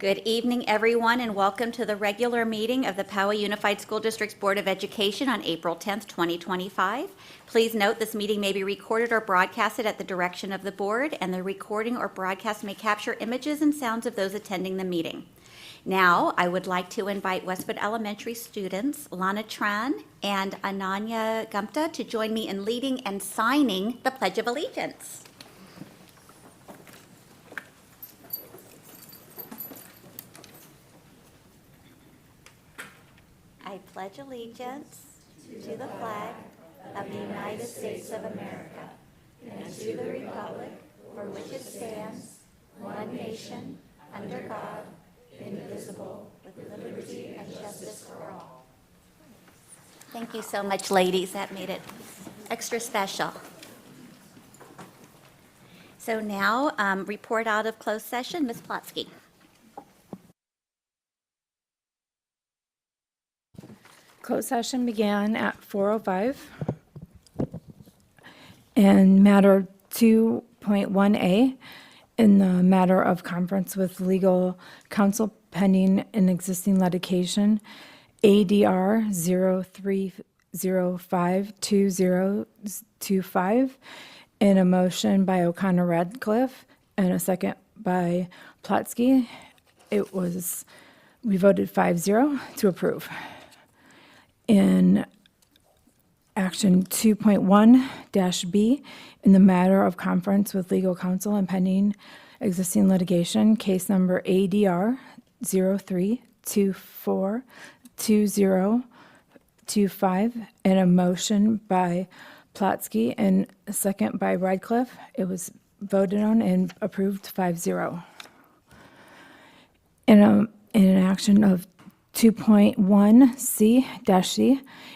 Good evening, everyone, and welcome to the regular meeting of the Poway Unified School District's Board of Education on April 10th, 2025. Please note this meeting may be recorded or broadcasted at the direction of the board, and the recording or broadcast may capture images and sounds of those attending the meeting. Now, I would like to invite Westwood Elementary students Lana Tran and Ananya Gupta to join me in leading and signing the Pledge of Allegiance. I pledge allegiance to the flag of the United States of America and to the republic for which it stands, one nation, under God, indivisible, with liberty and justice for all. Thank you so much, ladies. That made it extra special. So now, report out of closed session, Ms. Plotsky. Closed session began at 4:05. And matter 2.1A, in the matter of conference with legal counsel pending an existing litigation, ADR 03052025, in a motion by O'Connor Radcliffe and a second by Plotsky. We voted 5-0 to approve. In action 2.1-B, in the matter of conference with legal counsel and pending existing litigation, case number ADR 03242025, and a motion by Plotsky and a second by Radcliffe. It was voted on and approved 5-0. In an action of 2.1C-C,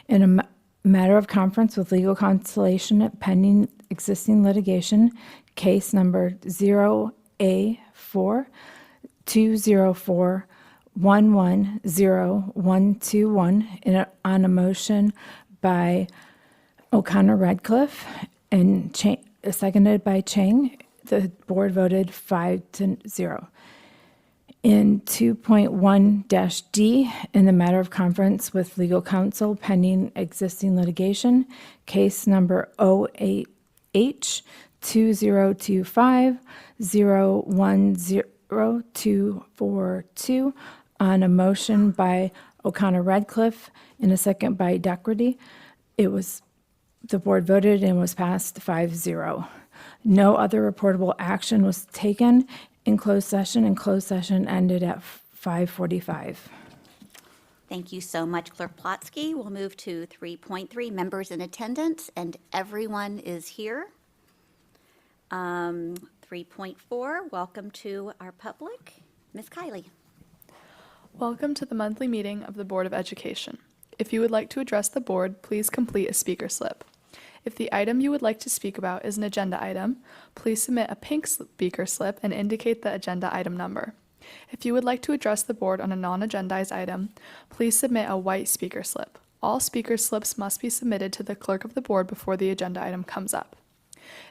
in a matter of conference with legal consultation pending existing litigation, case number 0A420411021, on a motion by O'Connor Radcliffe and seconded by Chang. The board voted 5-0. In 2.1-D, in the matter of conference with legal counsel pending existing litigation, case number OH2025010242, on a motion by O'Connor Radcliffe and a second by Daugherty. The board voted and was passed 5-0. No other reportable action was taken in closed session, and closed session ended at 5:45. Thank you so much, Clerk Plotsky. We'll move to 3.3, members in attendance, and everyone is here. 3.4, welcome to our public. Ms. Kiley. Welcome to the monthly meeting of the Board of Education. If you would like to address the board, please complete a speaker slip. If the item you would like to speak about is an agenda item, please submit a pink speaker slip and indicate the agenda item number. If you would like to address the board on a non-agendized item, please submit a white speaker slip. All speaker slips must be submitted to the clerk of the board before the agenda item comes up.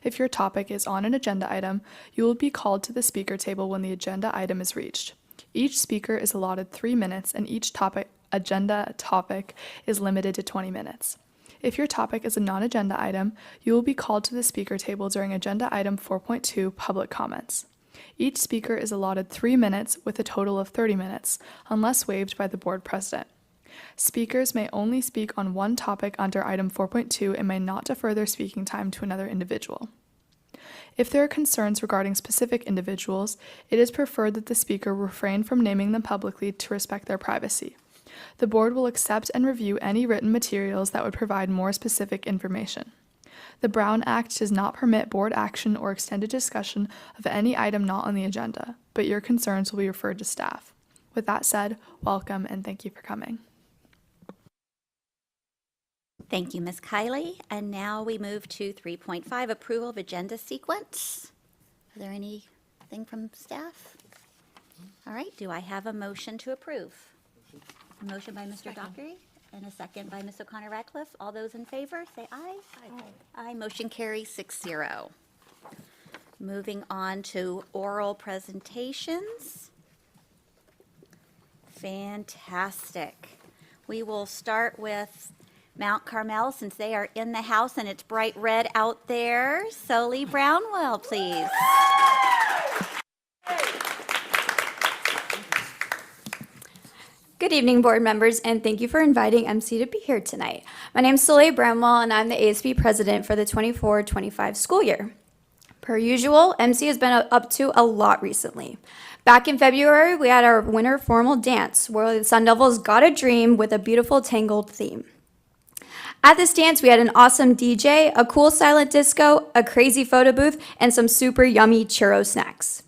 If your topic is on an agenda item, you will be called to the speaker table when the agenda item is reached. Each speaker is allotted 3 minutes, and each agenda topic is limited to 20 minutes. If your topic is a non-agenda item, you will be called to the speaker table during agenda item 4.2, public comments. Each speaker is allotted 3 minutes with a total of 30 minutes, unless waived by the board president. Speakers may only speak on one topic under item 4.2 and may not defer their speaking time to another individual. If there are concerns regarding specific individuals, it is preferred that the speaker refrain from naming them publicly to respect their privacy. The board will accept and review any written materials that would provide more specific information. The Brown Act does not permit board action or extended discussion of any item not on the agenda, but your concerns will be referred to staff. With that said, welcome and thank you for coming. Thank you, Ms. Kiley. And now we move to 3.5, approval of agenda sequence. Are there anything from staff? All right, do I have a motion to approve? A motion by Mr. Daugherty and a second by Ms. O'Connor Radcliffe. All those in favor, say aye. Aye. Motion carries 6-0. Moving on to oral presentations. Fantastic. We will start with Mount Carmel since they are in the house and it's bright red out there. So Lee Brownwell, please. Good evening, board members, and thank you for inviting MC to be here tonight. My name is Soleil Bramwell, and I'm the ASB president for the 24-25 school year. Per usual, MC has been up to a lot recently. Back in February, we had our winter formal dance, where the Sun Devils got a dream with a beautiful tangled theme. At this dance, we had an awesome DJ, a cool silent disco, a crazy photo booth, and some super yummy churro snacks.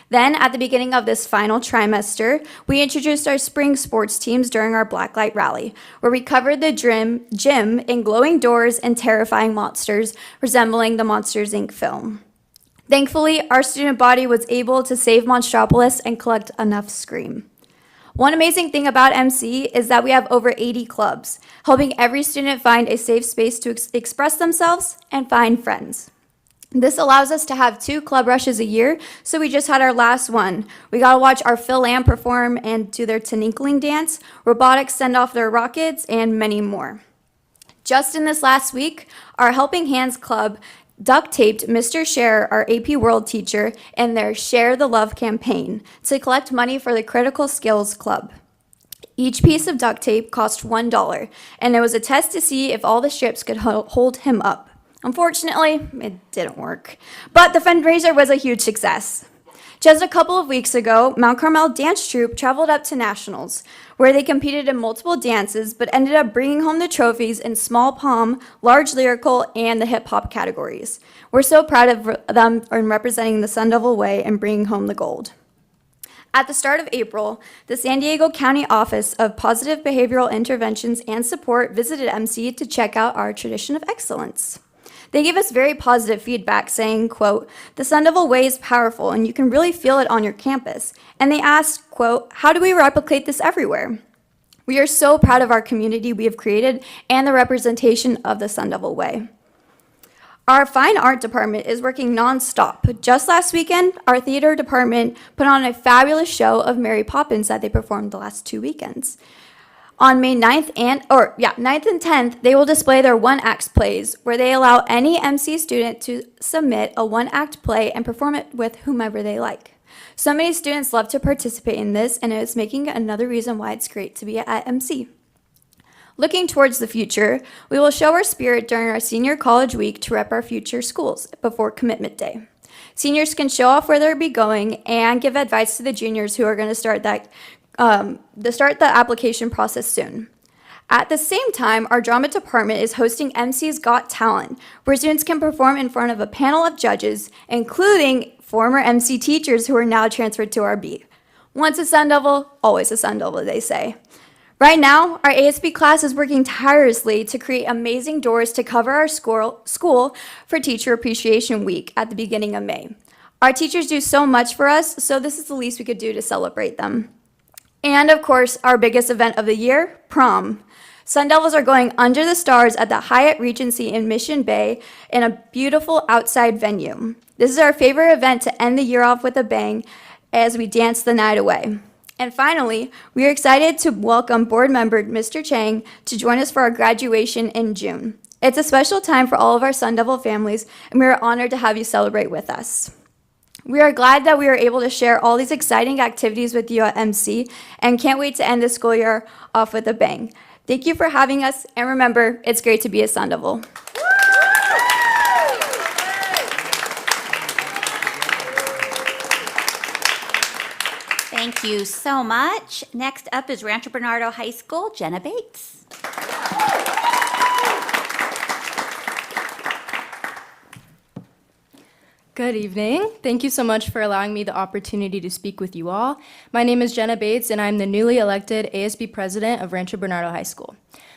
Then, at the beginning of this final trimester, we introduced our spring sports teams during our Blacklight Rally, where we covered the gym in glowing doors and terrifying monsters resembling the Monsters, Inc. film. Thankfully, our student body was able to save Monstropolis and collect enough scream. One amazing thing about MC is that we have over 80 clubs, helping every student find a safe space to express themselves and find friends. This allows us to have 2 club rushes a year, so we just had our last one. We got to watch our Phil Lamb perform and do their Tininkling dance, robotics send off their rockets, and many more. Just in this last week, our Helping Hands Club duct taped Mr. Share, our AP World teacher, in their Share the Love campaign to collect money for the Critical Skills Club. Each piece of duct tape cost $1, and it was a test to see if all the strips could hold him up. Unfortunately, it didn't work, but the fundraiser was a huge success. Just a couple of weeks ago, Mount Carmel Dance Troupe traveled up to Nationals, where they competed in multiple dances, but ended up bringing home the trophies in small palm, large lyrical, and the hip-hop categories. We're so proud of them in representing the Sun Devil way and bringing home the gold. At the start of April, the San Diego County Office of Positive Behavioral Interventions and Support visited MC to check out our tradition of excellence. They gave us very positive feedback saying, quote, "The Sun Devil way is powerful and you can really feel it on your campus." And they asked, quote, "How do we replicate this everywhere?" We are so proud of our community we have created and the representation of the Sun Devil way. Our fine art department is working nonstop. Just last weekend, our theater department put on a fabulous show of Mary Poppins that they performed the last 2 weekends. On May 9th and 10th, they will display their one-act plays, where they allow any MC student to submit a one-act play and perform it with whomever they like. So many students love to participate in this, and it's making another reason why it's great to be at MC. Looking towards the future, we will show our spirit during our senior college week to rep our future schools before commitment day. Seniors can show off where they'll be going and give advice to the juniors who are going to start the application process soon. At the same time, our drama department is hosting MC's Got Talent, where students can perform in front of a panel of judges, including former MC teachers who are now transferred to our beat. Once a Sun Devil, always a Sun Devil, they say. Right now, our ASB class is working tirelessly to create amazing doors to cover our school for Teacher Appreciation Week at the beginning of May. Our teachers do so much for us, so this is the least we could do to celebrate them. And of course, our biggest event of the year, prom. Sun Devils are going under the stars at the Hyatt Regency in Mission Bay in a beautiful outside venue. This is our favorite event to end the year off with a bang as we dance the night away. And finally, we are excited to welcome board member Mr. Chang to join us for our graduation in June. It's a special time for all of our Sun Devil families, and we are honored to have you celebrate with us. We are glad that we are able to share all these exciting activities with you at MC and can't wait to end the school year off with a bang. Thank you for having us, and remember, it's great to be a Sun Devil. Thank you so much. Next up is Rancho Bernardo High School, Jenna Bates. Good evening. Thank you so much for allowing me the opportunity to speak with you all. My name is Jenna Bates, and I'm the newly elected ASB president of Rancho Bernardo High School.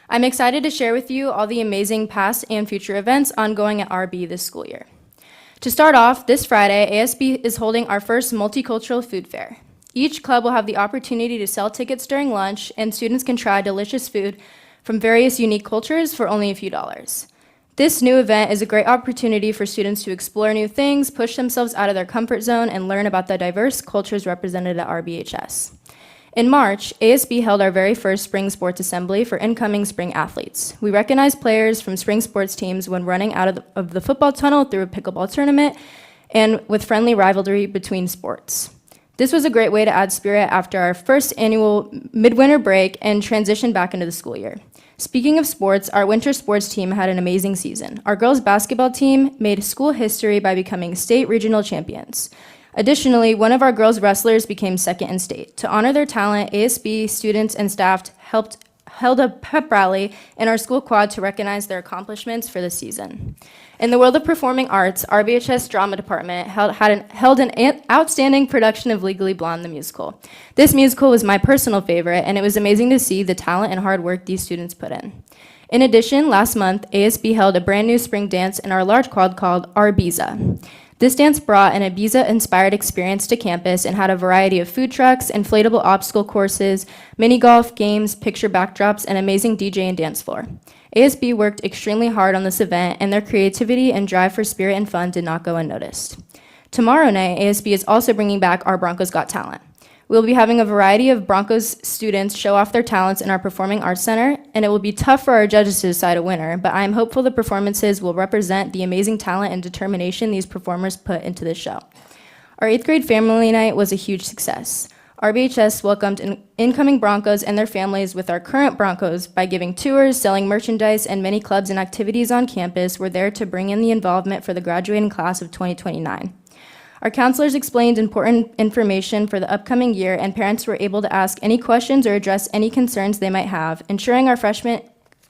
I'm excited to share with you all the amazing past and future events ongoing at RB this school year. To start off, this Friday, ASB is holding our first multicultural food fair. Each club will have the opportunity to sell tickets during lunch, and students can try delicious food from various unique cultures for only a few dollars. This new event is a great opportunity for students to explore new things, push themselves out of their comfort zone, and learn about the diverse cultures represented at RBHS. In March, ASB held our very first spring sports assembly for incoming spring athletes. We recognized players from spring sports teams when running out of the football tunnel through a pickleball tournament and with friendly rivalry between sports. This was a great way to add spirit after our first annual midwinter break and transition back into the school year. Speaking of sports, our winter sports team had an amazing season. Our girls' basketball team made school history by becoming state regional champions. Additionally, one of our girls' wrestlers became second in state. To honor their talent, ASB students and staff held a pep rally in our school quad to recognize their accomplishments for the season. In the world of performing arts, our BHS drama department held an outstanding production of Legally Blonde, the musical. This musical was my personal favorite, and it was amazing to see the talent and hard work these students put in. In addition, last month, ASB held a brand new spring dance in our large quad called Our Ibiza. This dance brought an Ibiza-inspired experience to campus and had a variety of food trucks, inflatable obstacle courses, mini golf, games, picture backdrops, and amazing DJ and dance floor. ASB worked extremely hard on this event, and their creativity and drive for spirit and fun did not go unnoticed. Tomorrow night, ASB is also bringing back our Broncos Got Talent. We'll be having a variety of Broncos students show off their talents in our Performing Arts Center, and it will be tough for our judges to decide a winner, but I am hopeful the performances will represent the amazing talent and determination these performers put into this show. Our 8th grade family night was a huge success. RBHS welcomed incoming Broncos and their families with our current Broncos by giving tours, selling merchandise, and many clubs and activities on campus were there to bring in the involvement for the graduating class of 2029. Our counselors explained important information for the upcoming year, and parents were able to ask any questions or address any concerns they might have, ensuring our freshmen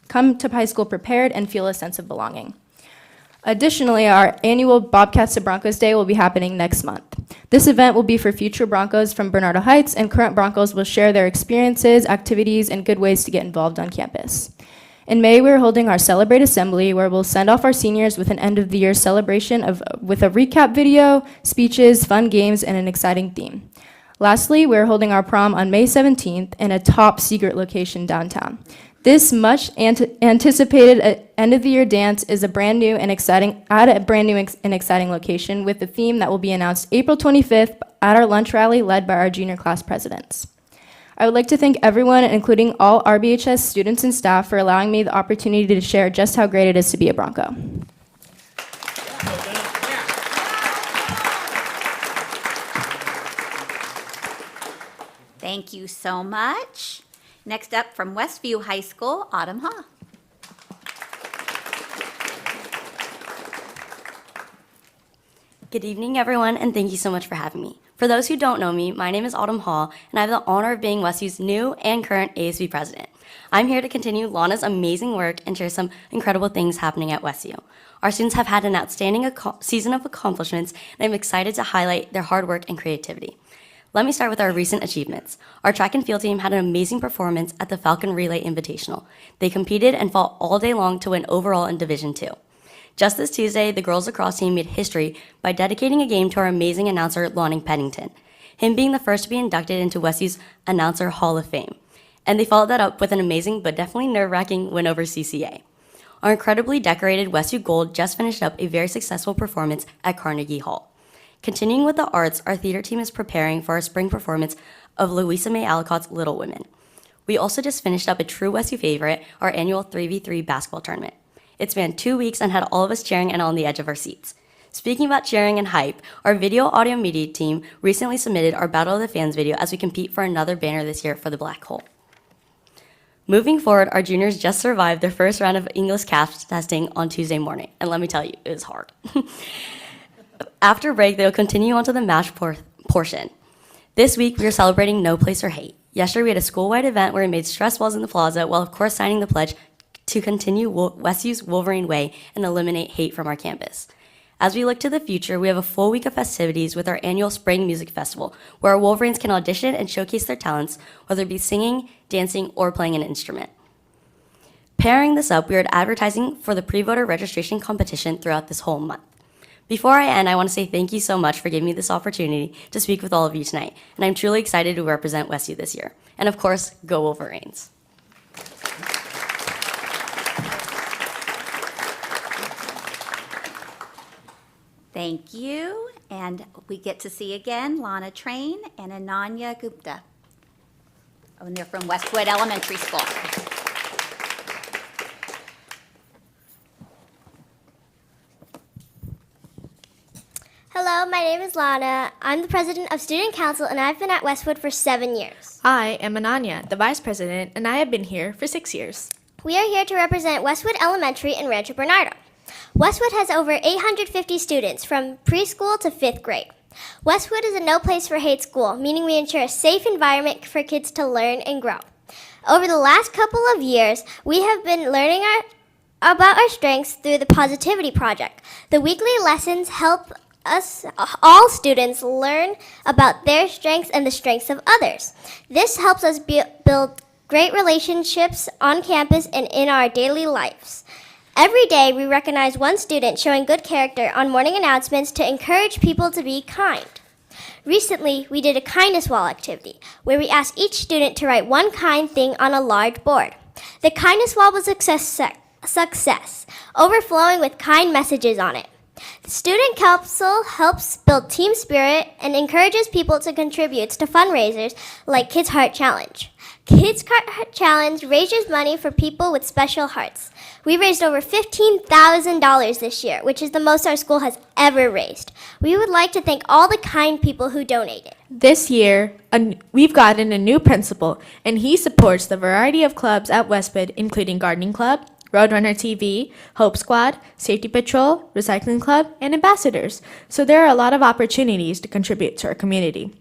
come to high school prepared and feel a sense of belonging. Additionally, our annual Bobcats to Broncos Day will be happening next month. This event will be for future Broncos from Bernardo Heights, and current Broncos will share their experiences, activities, and good ways to get involved on campus. In May, we're holding our Celebrate Assembly, where we'll send off our seniors with an end-of-the-year celebration with a recap video, speeches, fun games, and an exciting theme. Lastly, we're holding our prom on May 17th in a top-secret location downtown. This much-anticipated end-of-the-year dance is a brand new and exciting location with a theme that will be announced April 25th at our lunch rally led by our junior class presidents. I would like to thank everyone, including all RBHS students and staff, for allowing me the opportunity to share just how great it is to be a Bronco. Thank you so much. Next up from Westview High School, Autumn Ha. Good evening, everyone, and thank you so much for having me. For those who don't know me, my name is Autumn Hall, and I have the honor of being Westview's new and current ASB president. I'm here to continue Lana's amazing work and share some incredible things happening at Westview. Our students have had an outstanding season of accomplishments, and I'm excited to highlight their hard work and creativity. Let me start with our recent achievements. Our track and field team had an amazing performance at the Falcon Relay Invitational. They competed and fought all day long to win overall in Division II. Just this Tuesday, the girls lacrosse team made history by dedicating a game to our amazing announcer, Lonnie Pennington, him being the first to be inducted into Westview's Announcer Hall of Fame. And they followed that up with an amazing but definitely nerve-wracking win over CCA. Our incredibly decorated Westview Gold just finished up a very successful performance at Carnegie Hall. Continuing with the arts, our theater team is preparing for our spring performance of Louisa May Alcott's Little Women. We also just finished up a true Westview favorite, our annual 3v3 basketball tournament. It spanned 2 weeks and had all of us cheering and on the edge of our seats. Speaking about cheering and hype, our video audio media team recently submitted our Battle of the Fans video as we compete for another banner this year for the Black Hole. Moving forward, our juniors just survived their first round of English CAPS testing on Tuesday morning, and let me tell you, it was hard. After break, they will continue on to the match portion. This week, we are celebrating No Place for Hate. Yesterday, we had a school-wide event where we made stress balls in the plaza while, of course, signing the pledge to continue Westview's Wolverine Way and eliminate hate from our campus. As we look to the future, we have a full week of festivities with our annual Spring Music Festival, where our Wolverines can audition and showcase their talents, whether it be singing, dancing, or playing an instrument. Pairing this up, we are advertising for the pre-voter registration competition throughout this whole month. Before I end, I want to say thank you so much for giving me this opportunity to speak with all of you tonight, and I'm truly excited to represent Westview this year. And of course, go Wolverines! Thank you. And we get to see again Lana Train and Ananya Gupta. Oh, and they're from Westwood Elementary School. Hello, my name is Lana. I'm the president of Student Council, and I've been at Westwood for 7 years. I am Ananya, the vice president, and I have been here for 6 years. We are here to represent Westwood Elementary in Rancho Bernardo. Westwood has over 850 students from preschool to 5th grade. Westwood is a no place for hate school, meaning we ensure a safe environment for kids to learn and grow. Over the last couple of years, we have been learning about our strengths through the Positivity Project. The weekly lessons help us all students learn about their strengths and the strengths of others. This helps us build great relationships on campus and in our daily lives. Every day, we recognize one student showing good character on morning announcements to encourage people to be kind. Recently, we did a kindness wall activity where we asked each student to write one kind thing on a large board. The kindness wall was a success, overflowing with kind messages on it. The Student Council helps build team spirit and encourages people to contribute to fundraisers like Kids Heart Challenge. Kids Heart Challenge raises money for people with special hearts. We raised over $15,000 this year, which is the most our school has ever raised. We would like to thank all the kind people who donated. This year, we've gotten a new principal, and he supports the variety of clubs at Westwood, including Gardening Club, Roadrunner TV, Hope Squad, Safety Patrol, Recycling Club, and Ambassadors. So there are a lot of opportunities to contribute to our community.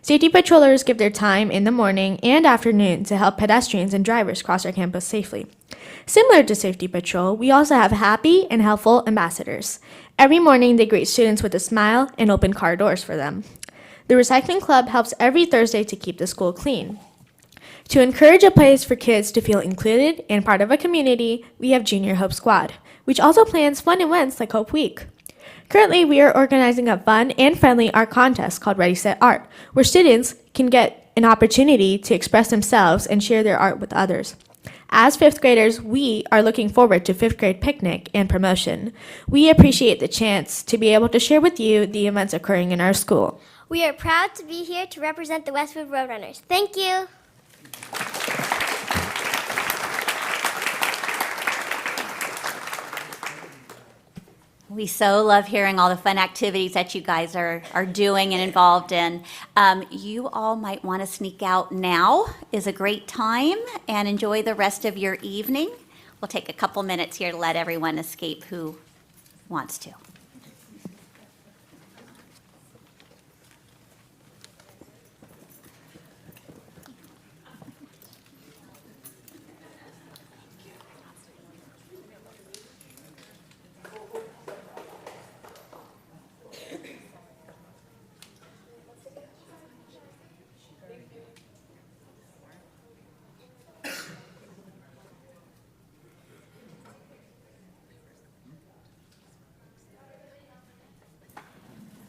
Safety patrollers give their time in the morning and afternoon to help pedestrians and drivers cross our campus safely. Similar to Safety Patrol, we also have happy and helpful ambassadors. Every morning, they greet students with a smile and open car doors for them. The Recycling Club helps every Thursday to keep the school clean. To encourage a place for kids to feel included and part of a community, we have Junior Hope Squad, which also plans fun events like Hope Week. Currently, we are organizing a fun and friendly art contest called Ready Set Art, where students can get an opportunity to express themselves and share their art with others. As 5th graders, we are looking forward to 5th grade picnic and promotion. We appreciate the chance to be able to share with you the events occurring in our school. We are proud to be here to represent the Westwood Roadrunners. Thank you. We so love hearing all the fun activities that you guys are doing and involved in. You all might want to sneak out now is a great time and enjoy the rest of your evening. We'll take a couple minutes here to let everyone escape who wants to.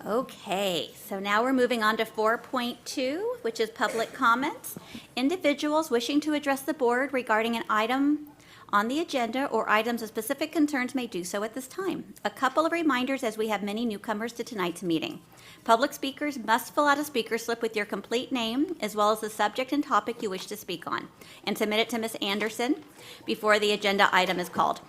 Okay, so now we're moving on to 4.2, which is public comments. Individuals wishing to address the board regarding an item on the agenda or items of specific concerns may do so at this time. A couple of reminders as we have many newcomers to tonight's meeting. Public speakers must fill out a speaker slip with your complete name as well as the subject and topic you wish to speak on and submit it to Ms. Anderson before the agenda item is called.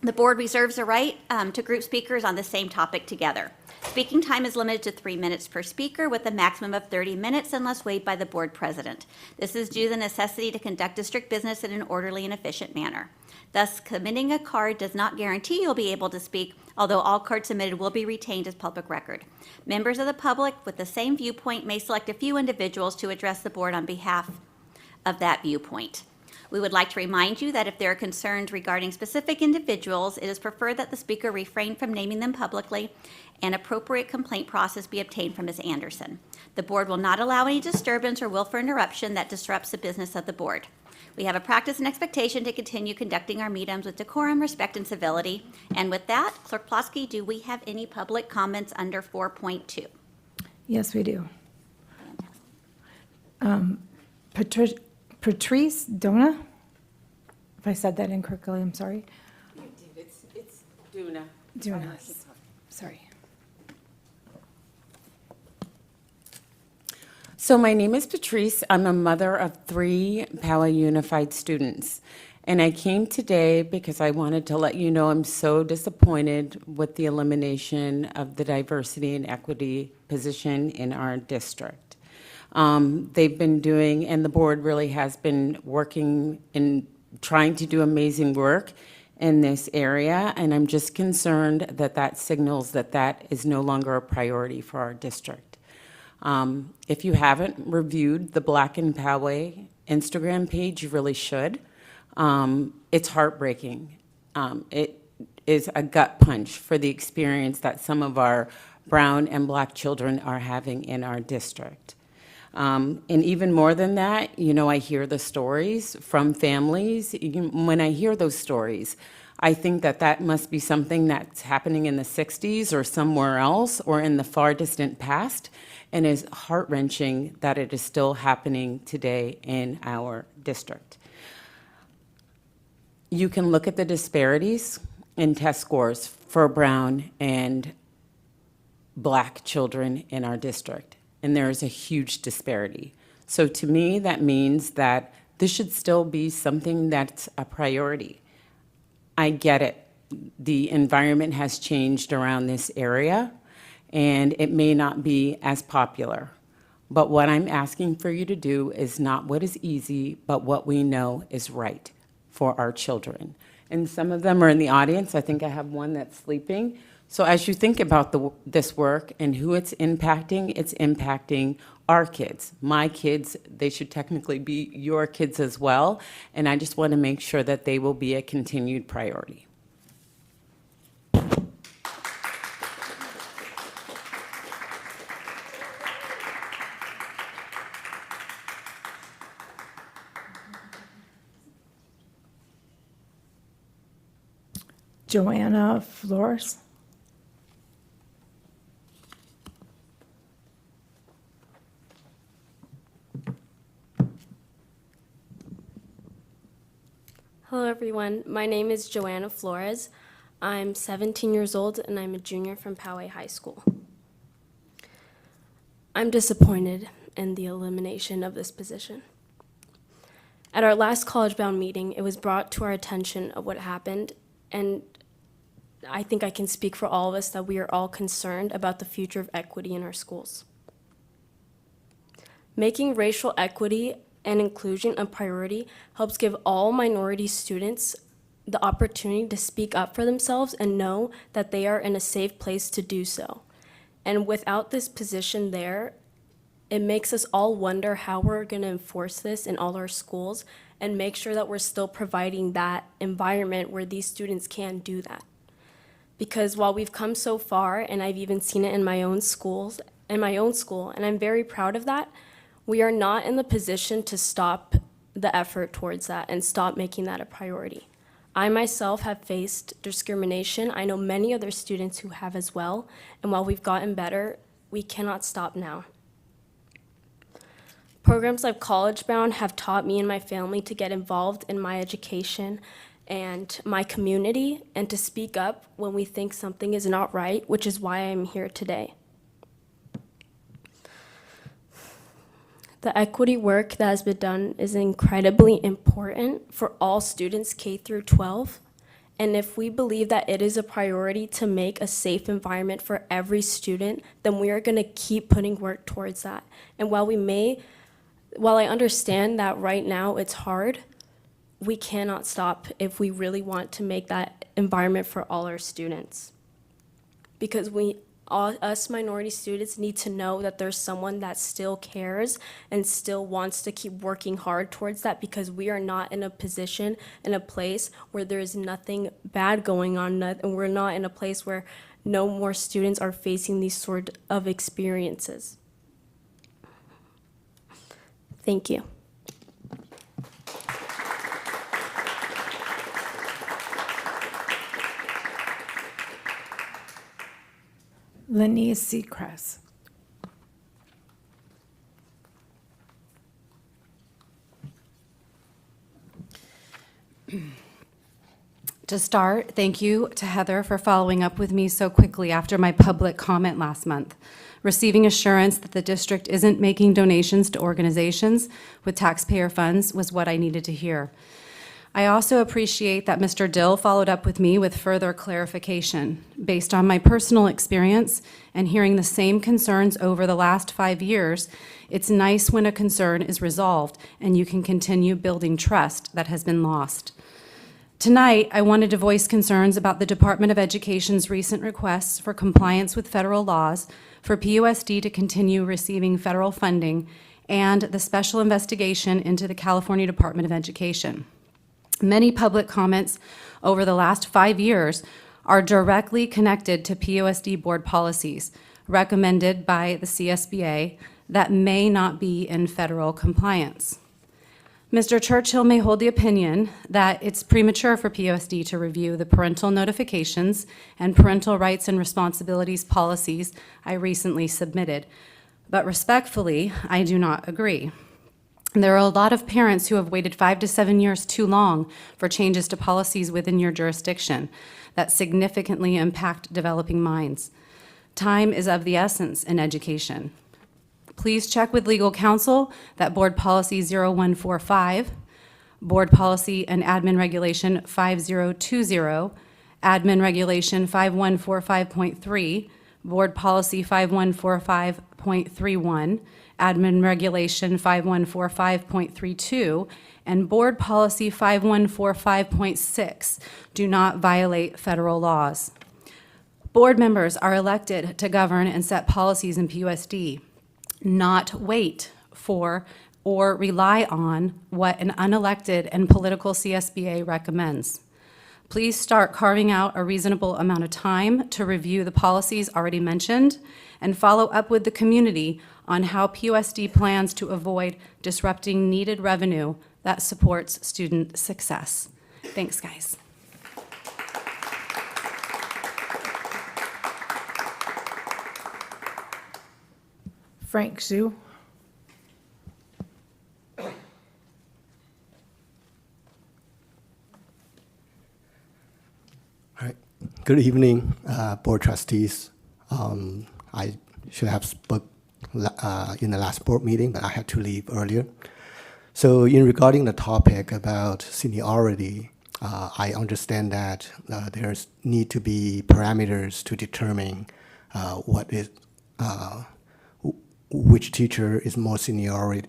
The board reserves the right to group speakers on the same topic together. Speaking time is limited to 3 minutes per speaker with a maximum of 30 minutes unless waived by the board president. This is due to the necessity to conduct district business in an orderly and efficient manner. Thus, submitting a card does not guarantee you'll be able to speak, although all cards submitted will be retained as public record. Members of the public with the same viewpoint may select a few individuals to address the board on behalf of that viewpoint. We would like to remind you that if there are concerns regarding specific individuals, it is preferred that the speaker refrain from naming them publicly and appropriate complaint process be obtained from Ms. Anderson. The board will not allow any disturbance or willful interruption that disrupts the business of the board. We have a practice and expectation to continue conducting our meetings with decorum, respect, and civility. And with that, Clerk Plosky, do we have any public comments under 4.2? Yes, we do. Patrice Dona? If I said that incorrectly, I'm sorry. You did. It's Duna. Duna. Sorry. So my name is Patrice. I'm a mother of 3 Poway Unified students. And I came today because I wanted to let you know I'm so disappointed with the elimination of the diversity and equity position in our district. They've been doing, and the board really has been working and trying to do amazing work in this area, and I'm just concerned that that signals that that is no longer a priority for our district. If you haven't reviewed the Black in Poway Instagram page, you really should. It's heartbreaking. It is a gut punch for the experience that some of our brown and Black children are having in our district. And even more than that, you know, I hear the stories from families. When I hear those stories, I think that that must be something that's happening in the 60s or somewhere else or in the far distant past, and is heart-wrenching that it is still happening today in our district. You can look at the disparities in test scores for brown and Black children in our district, and there is a huge disparity. So to me, that means that this should still be something that's a priority. I get it. The environment has changed around this area, and it may not be as popular. But what I'm asking for you to do is not what is easy, but what we know is right for our children. And some of them are in the audience. I think I have one that's sleeping. So as you think about this work and who it's impacting our kids. My kids, they should technically be your kids as well. And I just want to make sure that they will be a continued priority. Joanna Flores. Hello everyone, my name is Joanna Flores. I'm 17 years old and I'm a junior from Poway High School. I'm disappointed in the elimination of this position. At our last College Bound meeting, it was brought to our attention of what happened, and I think I can speak for all of us that we are all concerned about the future of equity in our schools. Making racial equity and inclusion a priority helps give all minority students the opportunity to speak up for themselves and know that they are in a safe place to do so. And without this position there, it makes us all wonder how we're going to enforce this in all our schools and make sure that we're still providing that environment where these students can do that. Because while we've come so far, and I've even seen it in my own school, and I'm very proud of that, we are not in the position to stop the effort towards that and stop making that a priority. I myself have faced discrimination. I know many other students who have as well, and while we've gotten better, we cannot stop now. Programs like College Bound have taught me and my family to get involved in my education and my community and to speak up when we think something is not right, which is why I'm here today. The equity work that has been done is incredibly important for all students K through 12. And if we believe that it is a priority to make a safe environment for every student, then we are going to keep putting work towards that. And while I understand that right now it's hard, we cannot stop if we really want to make that environment for all our students. Because us minority students need to know that there's someone that still cares and still wants to keep working hard towards that, because we are not in a position, in a place where there's nothing bad going on, and we're not in a place where no more students are facing these sort of experiences. Thank you. Lenise Seacrest. To start, thank you to Heather for following up with me so quickly after my public comment last month. Receiving assurance that the district isn't making donations to organizations with taxpayer funds was what I needed to hear. I also appreciate that Mr. Dill followed up with me with further clarification. Based on my personal experience and hearing the same concerns over the last 5 years, it's nice when a concern is resolved and you can continue building trust that has been lost. Tonight, I wanted to voice concerns about the Department of Education's recent requests for compliance with federal laws for PUSD to continue receiving federal funding and the special investigation into the California Department of Education. Many public comments over the last 5 years are directly connected to PUSD board policies recommended by the CSBA that may not be in federal compliance. Mr. Churchill may hold the opinion that it's premature for PUSD to review the parental notifications and parental rights and responsibilities policies I recently submitted, but respectfully, I do not agree. There are a lot of parents who have waited 5 to 7 years too long for changes to policies within your jurisdiction that significantly impact developing minds. Time is of the essence in education. Please check with legal counsel that Board Policy 0145, Board Policy and Admin Regulation 5020, Admin Regulation 5145.3, Board Policy 5145.31, Admin Regulation 5145.32, and Board Policy 5145.6 do not violate federal laws. Board members are elected to govern and set policies in PUSD, not wait for or rely on what an unelected and political CSBA recommends. Please start carving out a reasonable amount of time to review the policies already mentioned and follow up with the community on how PUSD plans to avoid disrupting needed revenue that supports student success. Thanks, guys. Frank Zhu. All right. Good evening, board trustees. I should have spoke in the last board meeting, but I had to leave earlier. So in regarding the topic about seniority, I understand that there's need to be parameters to determine which teacher is more senior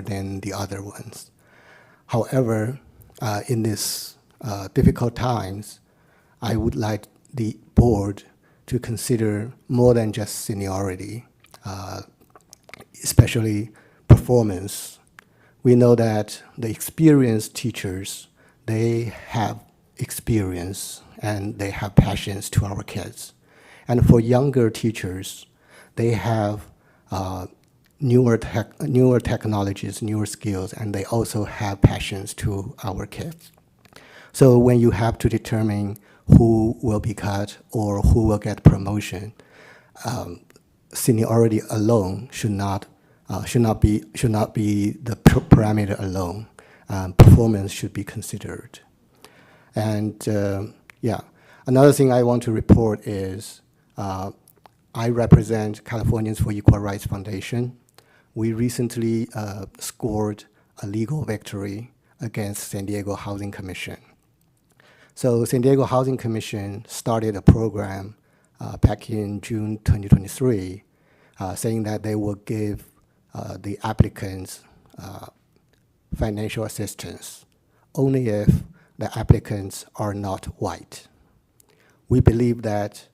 than the other ones. However, in this difficult times, I would like the board to consider more than just seniority, especially performance. We know that the experienced teachers, they have experience and they have passions to our kids. And for younger teachers, they have newer technologies, newer skills, and they also have passions to our kids. So when you have to determine who will be cut or who will get promotion, seniority alone should not be the parameter alone. Performance should be considered. And another thing I want to report is I represent Californians for Equal Rights Foundation. We recently scored a legal victory against San Diego Housing Commission. So San Diego Housing Commission started a program back in June 2023 saying that they will give the applicants financial assistance only if the applicants are not white. We believe that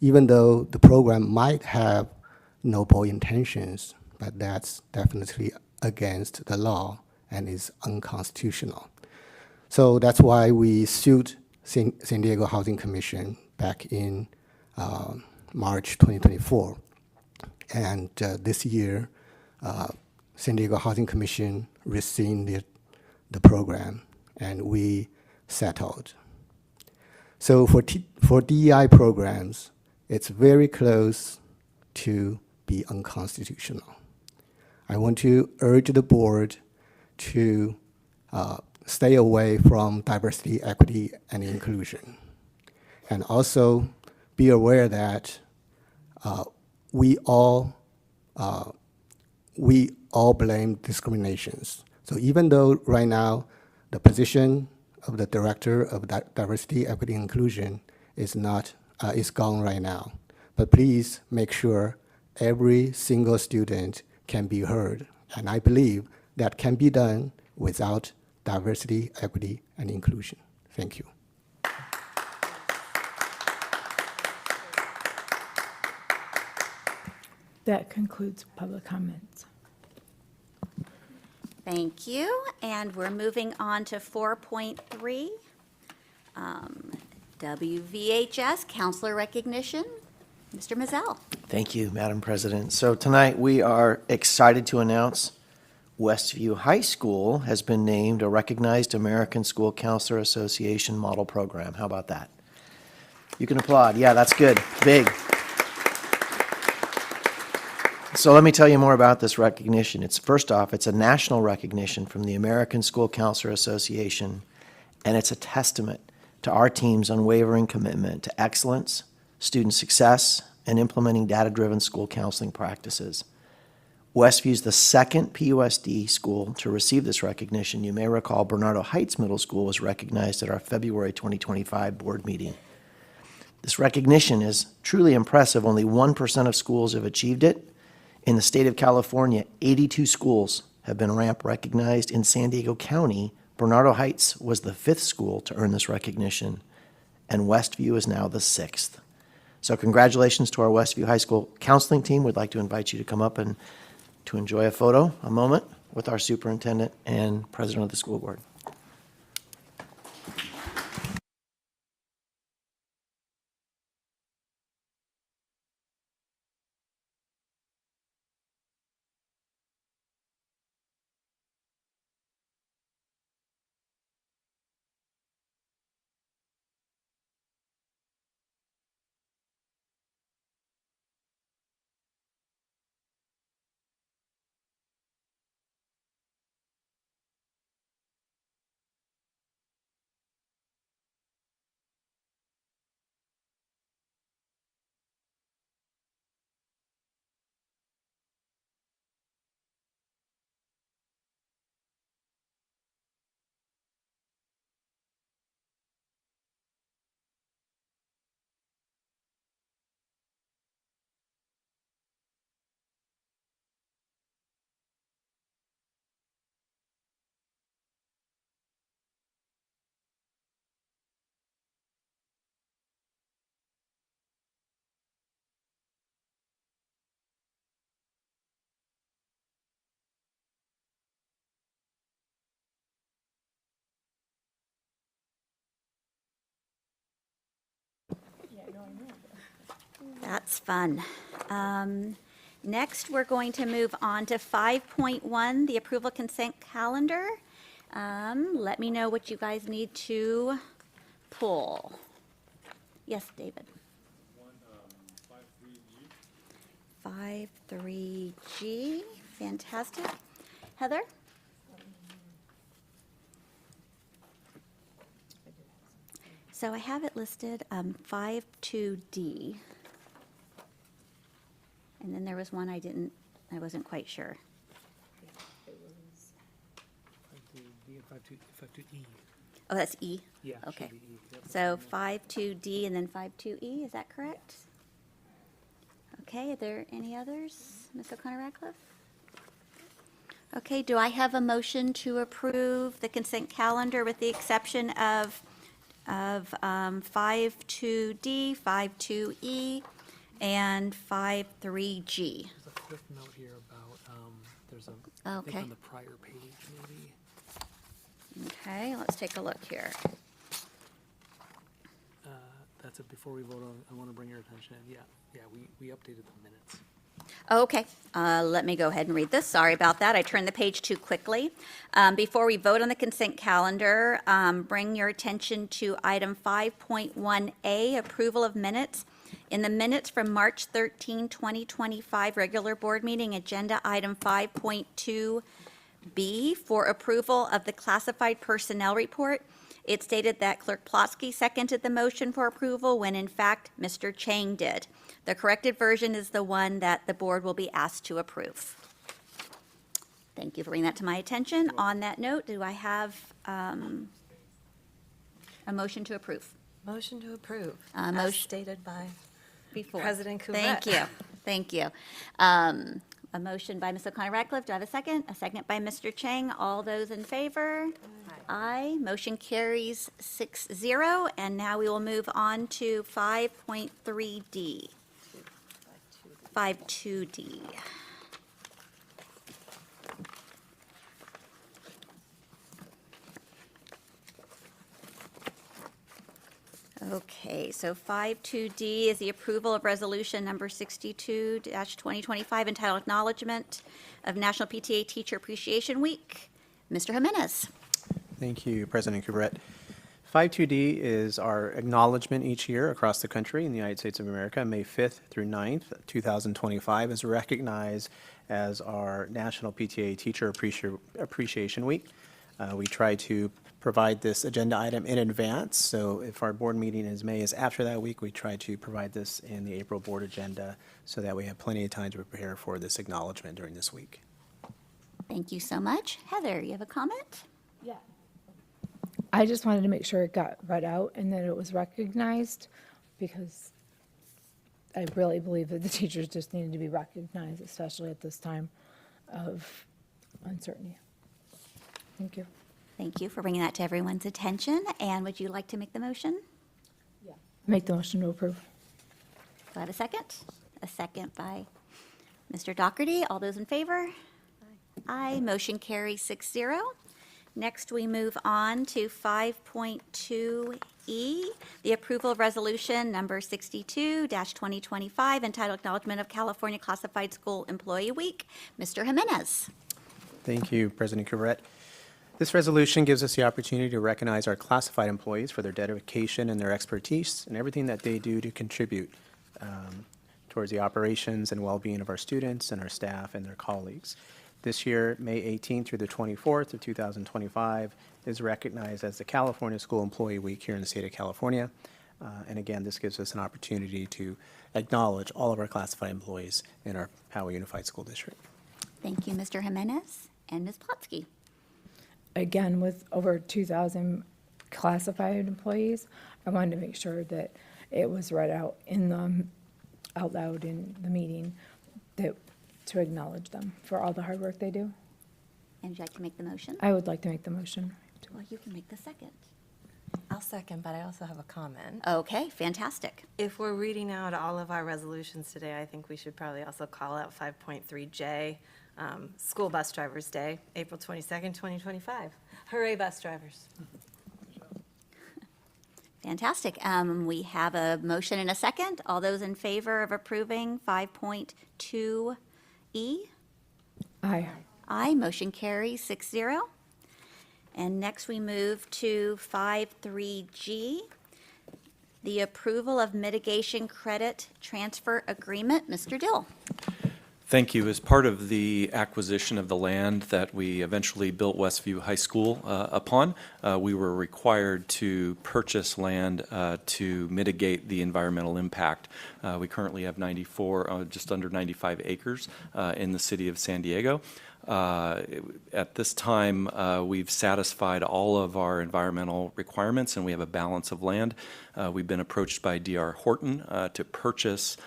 even though the program might have noble intentions, but that's definitely against the law and is unconstitutional. So that's why we sued San Diego Housing Commission back in March 2024. And this year, San Diego Housing Commission rescinded the program and we settled. So for DEI programs, it's very close to be unconstitutional. I want to urge the board to stay away from diversity, equity, and inclusion. And also be aware that we all blame discriminations. So even though right now the position of the director of diversity, equity, inclusion is not is gone right now, but please make sure every single student can be heard, and I believe that can be done without diversity, equity, and inclusion. Thank you. That concludes public comments. Thank you. And we're moving on to 4.3, WVHS Counselor Recognition. Mr. Mazzell. Thank you, Madam President. So tonight we are excited to announce Westview High School has been named a recognized American School Counselor Association model program. How about that? You can applaud. Yeah, that's good. Big. So let me tell you more about this recognition. First off, it's a national recognition from the American School Counselor Association, and it's a testament to our team's unwavering commitment to excellence, student success, and implementing data-driven school counseling practices. Westview is the second PUSD school to receive this recognition. You may recall Bernardo Heights Middle School was recognized at our February 2025 board meeting. This recognition is truly impressive. Only 1% of schools have achieved it. In the state of California, 82 schools have been RAMP recognized. In San Diego County, Bernardo Heights was the 5th school to earn this recognition, and Westview is now the 6th. So congratulations to our Westview High School counseling team. We'd like to invite you to come up and to enjoy a photo, a moment, with our superintendent and president of the school board. That's fun. Next, we're going to move on to 5.1, the approval consent calendar. Let me know what you guys need to pull. Yes, David. 5.3G, fantastic. Heather? So I have it listed 5.2D. And then there was one I wasn't quite sure. It was 5.2D and 5.2E. Oh, that's E? Yeah. Okay. Should be E. Yep. So 5.2D and then 5.2E, is that correct? Okay, are there any others? Ms. O'Connor-Radcliffe? Okay, do I have a motion to approve the consent calendar with the exception of 5.2D, 5.2E, and 5.3G? There's a quick note here about, there's a, I think Okay. on the prior page, maybe. Okay, let's take a look here. That's it, before we vote on, I want to bring your attention, yeah, we updated the minutes. Okay, let me go ahead and read this. Sorry about that. I turned the page too quickly. Before we vote on the consent calendar, bring your attention to item 5.1A, approval of minutes. In the minutes from March 13, 2025, regular board meeting, agenda item 5.2 B, for approval of the classified personnel report. It stated that Clerk Plotsky seconded the motion for approval when in fact Mr. Chang did. The corrected version is the one that the board will be asked to approve. Thank you for bringing that to my attention. On that note, do I have a motion to approve? Motion to approve, Motion as stated by before. President Couvret. Thank you. Thank you. A motion by Ms. O'Connor Radcliffe. Do I have a second? A second by Mr. Chang. All those in favor? Aye. Motion carries 6-0. And now we will move on to 5.3D. 5.2D. Okay, so 5.2D is the approval of resolution number 62-2025 entitled Acknowledgement of National PTA Teacher Appreciation Week. Mr. Jimenez. Thank you, President Couvret. 5.2D is our acknowledgement each year across the country in the United States of America. May 5th through 9th, 2025 is recognized as our National PTA Teacher Appreciation Week. We try to provide this agenda item in advance, so if our board meeting is after that week, we try to provide this in the April board agenda so that we have plenty of time to prepare for this acknowledgement during this week. Thank you so much. Heather, you have a comment? Yeah. I just wanted to make sure it got read out and that it was recognized, because I really believe that the teachers just needed to be recognized, especially at this time of uncertainty. Thank you. Thank you for bringing that to everyone's attention. And would you like to make the motion? Yeah. Make the motion to approve. Do I have a second? A second by Mr. Doherty. All those in favor? Aye. Motion carries 6-0. Next, we move on to 5.2E, the approval of resolution number 62-2025 entitled Acknowledgement of California Classified School Employee Week. Mr. Jimenez. Thank you, President Couvret. This resolution gives us the opportunity to recognize our classified employees for their dedication and their expertise and everything that they do to contribute towards the operations and well-being of our students and our staff and their colleagues. This year, May 18th through the 24th of 2025 is recognized as the California School Employee Week here in the state of California. And again, this gives us an opportunity to acknowledge all of our classified employees in our Poway Unified School District. Thank you, Mr. Jimenez. And Ms. Plotsky. Again, with over 2,000 classified employees, I wanted to make sure that it was read out out loud in the meeting, that to acknowledge them for all the hard work they do. And would you like to make the motion? I would like to make the motion. Well, you can make the second. I'll second, but I also have a comment. Okay, fantastic. If we're reading out all of our resolutions today, I think we should probably also call out 5.3J, School Bus Drivers Day, April 22nd, 2025. Hooray, bus drivers. Fantastic. We have a motion and a second. All those in favor of approving 5.2E? Aye. Aye. Motion carries 6-0. And next we move to 5.3G, the approval of mitigation credit transfer agreement. Mr. Dill. Thank you. As part of the acquisition of the land that we eventually built Westview High School upon, we were required to purchase land to mitigate the environmental impact. We currently have just under 95 acres in the city of San Diego. At this time, we've satisfied all of our environmental requirements and we have a balance of land. We've been approached by D.R. Horton to purchase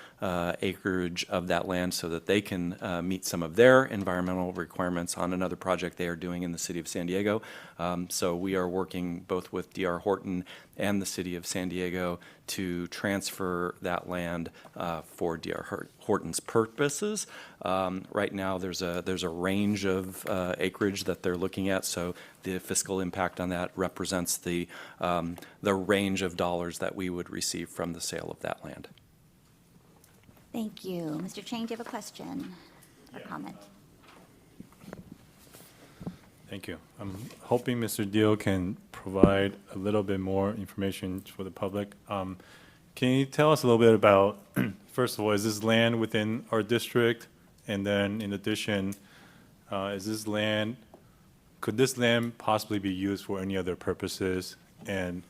acreage of that land so that they can meet some of their environmental requirements on another project they are doing in the city of San Diego. So we are working both with D.R. Horton and the city of San Diego to transfer that land for D.R. Horton's purposes. Right now, there's a range of acreage that they're looking at, so the fiscal impact on that represents the range of dollars that we would receive from the sale of that land. Thank you. Mr. Chang, do you have a question or comment? Thank you. I'm hoping Mr. Deal can provide a little bit more information for the public. Can you tell us a little bit about, first of all, is this land within our district? And then in addition, is this land could this land possibly be used for any other purposes? And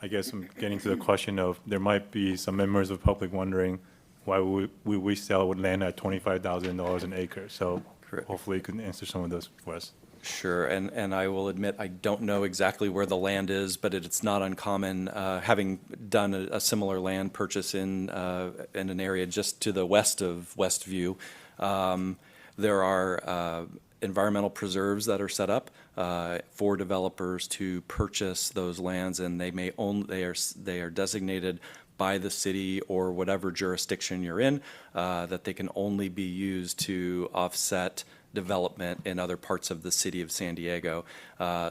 I guess I'm getting to the question of, there might be some members of the public wondering, why would we sell land at $25,000 an acre? So hopefully you can answer some of those for us. Sure, and I will admit, I don't know exactly where the land is, but it's not uncommon, having done a similar land purchase in an area just to the west of Westview. There are environmental preserves that are set up for developers to purchase those lands, and they are designated by the city or whatever jurisdiction you're in, that they can only be used to offset development in other parts of the city of San Diego.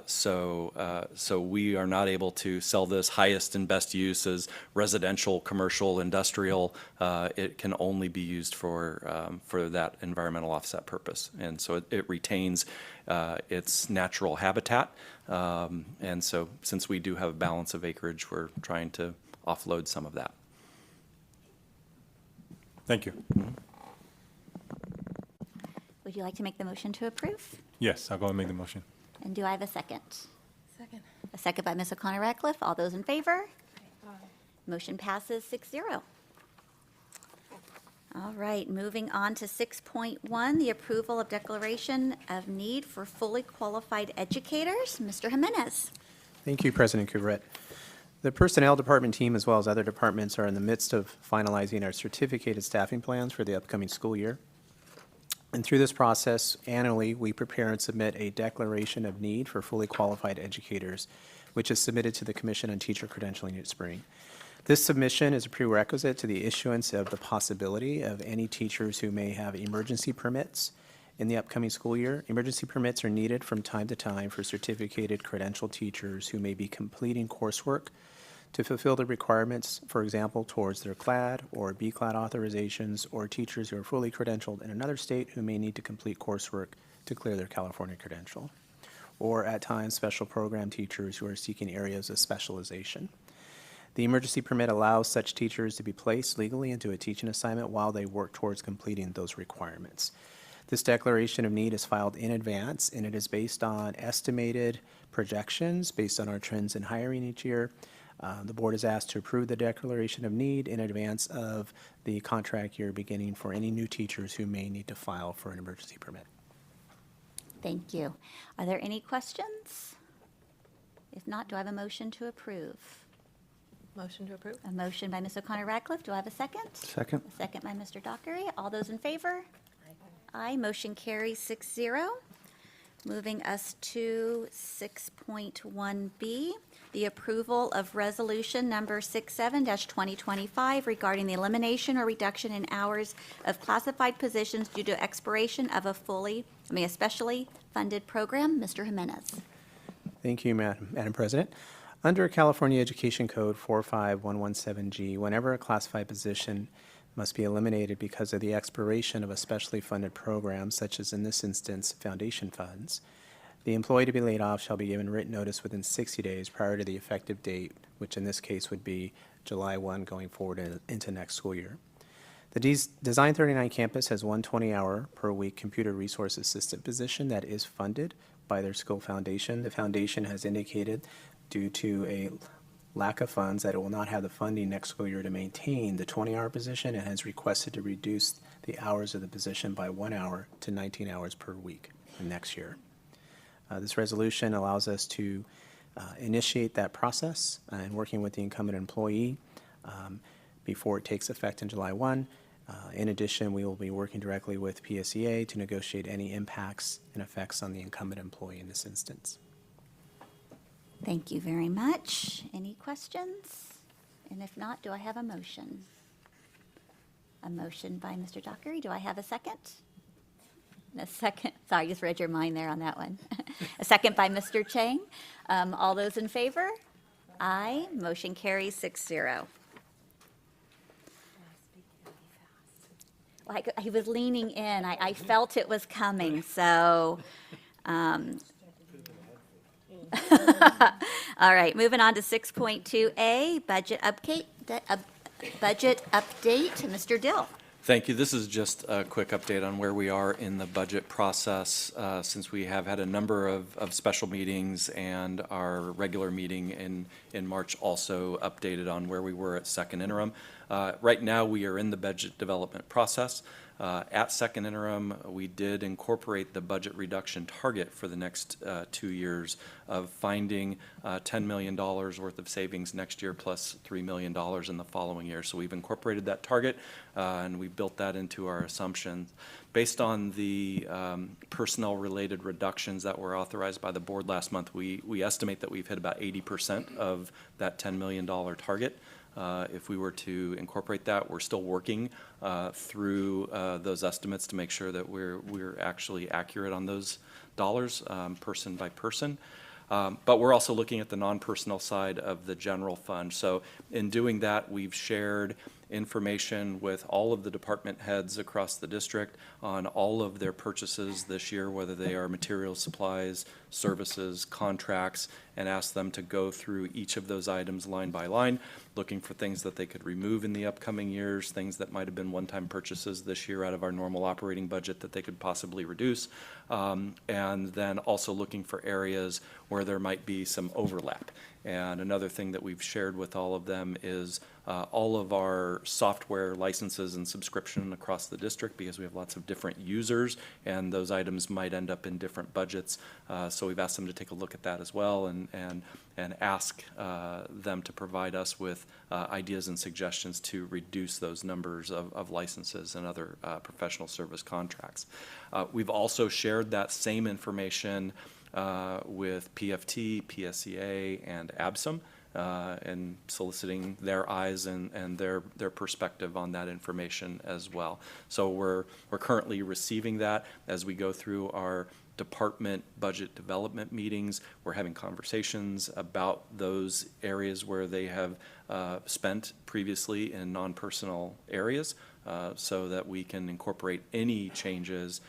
So we are not able to sell this highest and best use as residential, commercial, industrial. It can only be used for that environmental offset purpose. And so it retains its natural habitat. And so since we do have a balance of acreage, we're trying to offload some of that. Thank you. Would you like to make the motion to approve? Yes, I'll go and make the motion. And do I have a second? Second. A second by Ms. O'Connor Radcliffe. All those in favor? Motion passes 6-0. All right, moving on to 6.1, the approval of declaration of need for fully qualified educators. Mr. Jimenez. Thank you, President Couvret. The Personnel Department team, as well as other departments, are in the midst of finalizing our certificated staffing plans for the upcoming school year. And through this process, annually, we prepare and submit a declaration of need for fully qualified educators, which is submitted to the Commission on Teacher Credentialing each spring. This submission is a prerequisite to the issuance of the possibility of any teachers who may have emergency permits in the upcoming school year. Emergency permits are needed from time to time for certificated credentialed teachers who may be completing coursework to fulfill the requirements, for example, towards their CLAD or BCLAD authorizations, or teachers who are fully credentialed in another state who may need to complete coursework to clear their California credential, or at times special program teachers who are seeking areas of specialization. The emergency permit allows such teachers to be placed legally into a teaching assignment while they work towards completing those requirements. This declaration of need is filed in advance, and it is based on estimated projections based on our trends in hiring each year. The board is asked to approve the declaration of need in advance of the contract year beginning for any new teachers who may need to file for an emergency permit. Thank you. Are there any questions? If not, do I have a motion to approve? Motion to approve? A motion by Ms. O'Connor Radcliffe. Do I have a second? Second. A second by Mr. Dockery. All those in favor? Aye. Motion carries 6-0. Moving us to 6.1B, the approval of resolution number 67-2025 regarding the elimination or reduction in hours of classified positions due to expiration of a specially funded program. Mr. Jimenez. Thank you, Madam President. Under California Education Code 45117G, whenever a classified position must be eliminated because of the expiration of a specially funded program, such as in this instance, foundation funds, the employee to be laid off shall be given written notice within 60 days prior to the effective date, which in this case would be July 1 going forward into next school year. The Design 39 campus has one 20-hour per week computer resource assistant position that is funded by their school foundation. The foundation has indicated, due to a lack of funds, that it will not have the funding next school year to maintain the 20-hour position, and has requested to reduce the hours of the position by 1 hour to 19 hours per week next year. This resolution allows us to initiate that process and working with the incumbent employee before it takes effect in July 1. In addition, we will be working directly with PSEA to negotiate any impacts and effects on the incumbent employee in this instance. Thank you very much. Any questions? And if not, do I have a motion? A motion by Mr. Dockery. Do I have a second? A second. Sorry, I just read your mind there on that one. A second by Mr. Chang. All those in favor? Aye. Motion carries 6-0. Well, he was leaning in. I felt it was coming, so. All right, moving on to 6.2A, budget update. Mr. Dill. Thank you. This is just a quick update on where we are in the budget process, since we have had a number of special meetings and our regular meeting in March also updated on where we were at second interim. Right now, we are in the budget development process. At second interim, we did incorporate the budget reduction target for the next 2 years of finding $10 million worth of savings next year plus $3 million in the following year. So we've incorporated that target and we built that into our assumptions. Based on the personnel-related reductions that were authorized by the board last month, we estimate that we've hit about 80% of that $10 million target. If we were to incorporate that, we're still working through those estimates to make sure that we're actually accurate on those dollars, person by person. But we're also looking at the non-personnel side of the general fund. So in doing that, we've shared information with all of the department heads across the district on all of their purchases this year, whether they are materials, supplies, services, contracts, and asked them to go through each of those items line by line, looking for things that they could remove in the upcoming years, things that might have been one-time purchases this year out of our normal operating budget that they could possibly reduce, and then also looking for areas where there might be some overlap. And another thing that we've shared with all of them is all of our software licenses and subscription across the district, because we have lots of different users and those items might end up in different budgets. So we've asked them to take a look at that as well and ask them to provide us with ideas and suggestions to reduce those numbers of licenses and other professional service contracts. We've also shared that same information with PFT, PSEA, and ABSM, and soliciting their eyes and their perspective on that information as well. So we're currently receiving that as we go through our department budget development meetings. We're having conversations about those areas where they have spent previously in non-personnel areas, so that we can incorporate any changes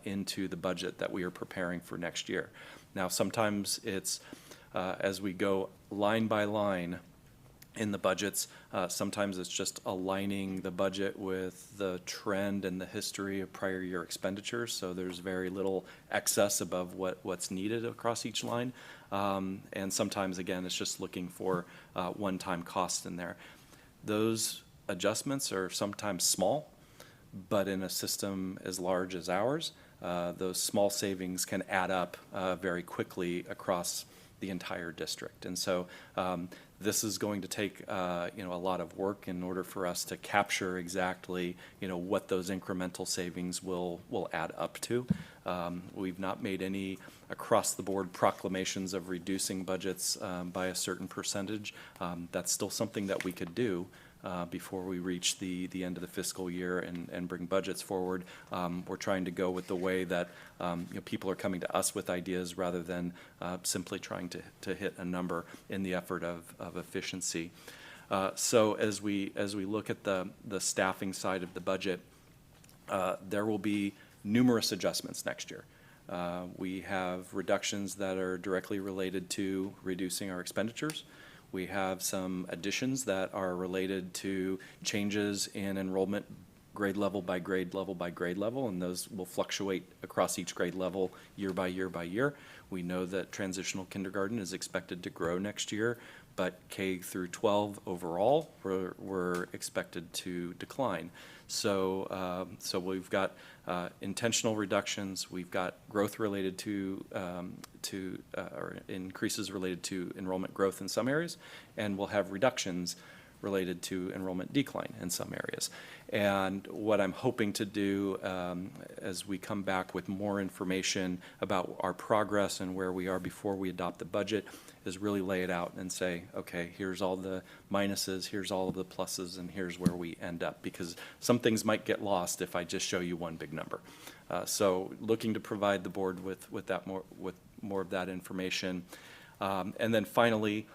into the budget that we are preparing for next year. Now, sometimes it's as we go line by line in the budgets, sometimes it's just aligning the budget with the trend and the history of prior year expenditures, so there's very little excess above what's needed across each line. And sometimes, again, it's just looking for one-time costs in there. Those adjustments are sometimes small, but in a system as large as ours, those small savings can add up very quickly across the entire district. And so this is going to take a lot of work in order for us to capture exactly what those incremental savings will add up to. We've not made any across-the-board proclamations of reducing budgets by a certain percentage. That's still something that we could do before we reach the end of the fiscal year and bring budgets forward. We're trying to go with the way that people are coming to us with ideas rather than simply trying to hit a number in the effort of efficiency. So as we look at the staffing side of the budget, there will be numerous adjustments next year. We have reductions that are directly related to reducing our expenditures. We have some additions that are related to changes in enrollment grade level by grade level by grade level, and those will fluctuate across each grade level year by year by year. We know that transitional kindergarten is expected to grow next year, but K through 12 overall we're expected to decline. So we've got intentional reductions. We've got growth related to or increases related to enrollment growth in some areas, and we'll have reductions related to enrollment decline in some areas. And what I'm hoping to do as we come back with more information about our progress and where we are before we adopt the budget is really lay it out and say, okay, here's all the minuses, here's all of the pluses, and here's where we end up, because some things might get lost if I just show you one big number. So looking to provide the board with more of that information. And then finally,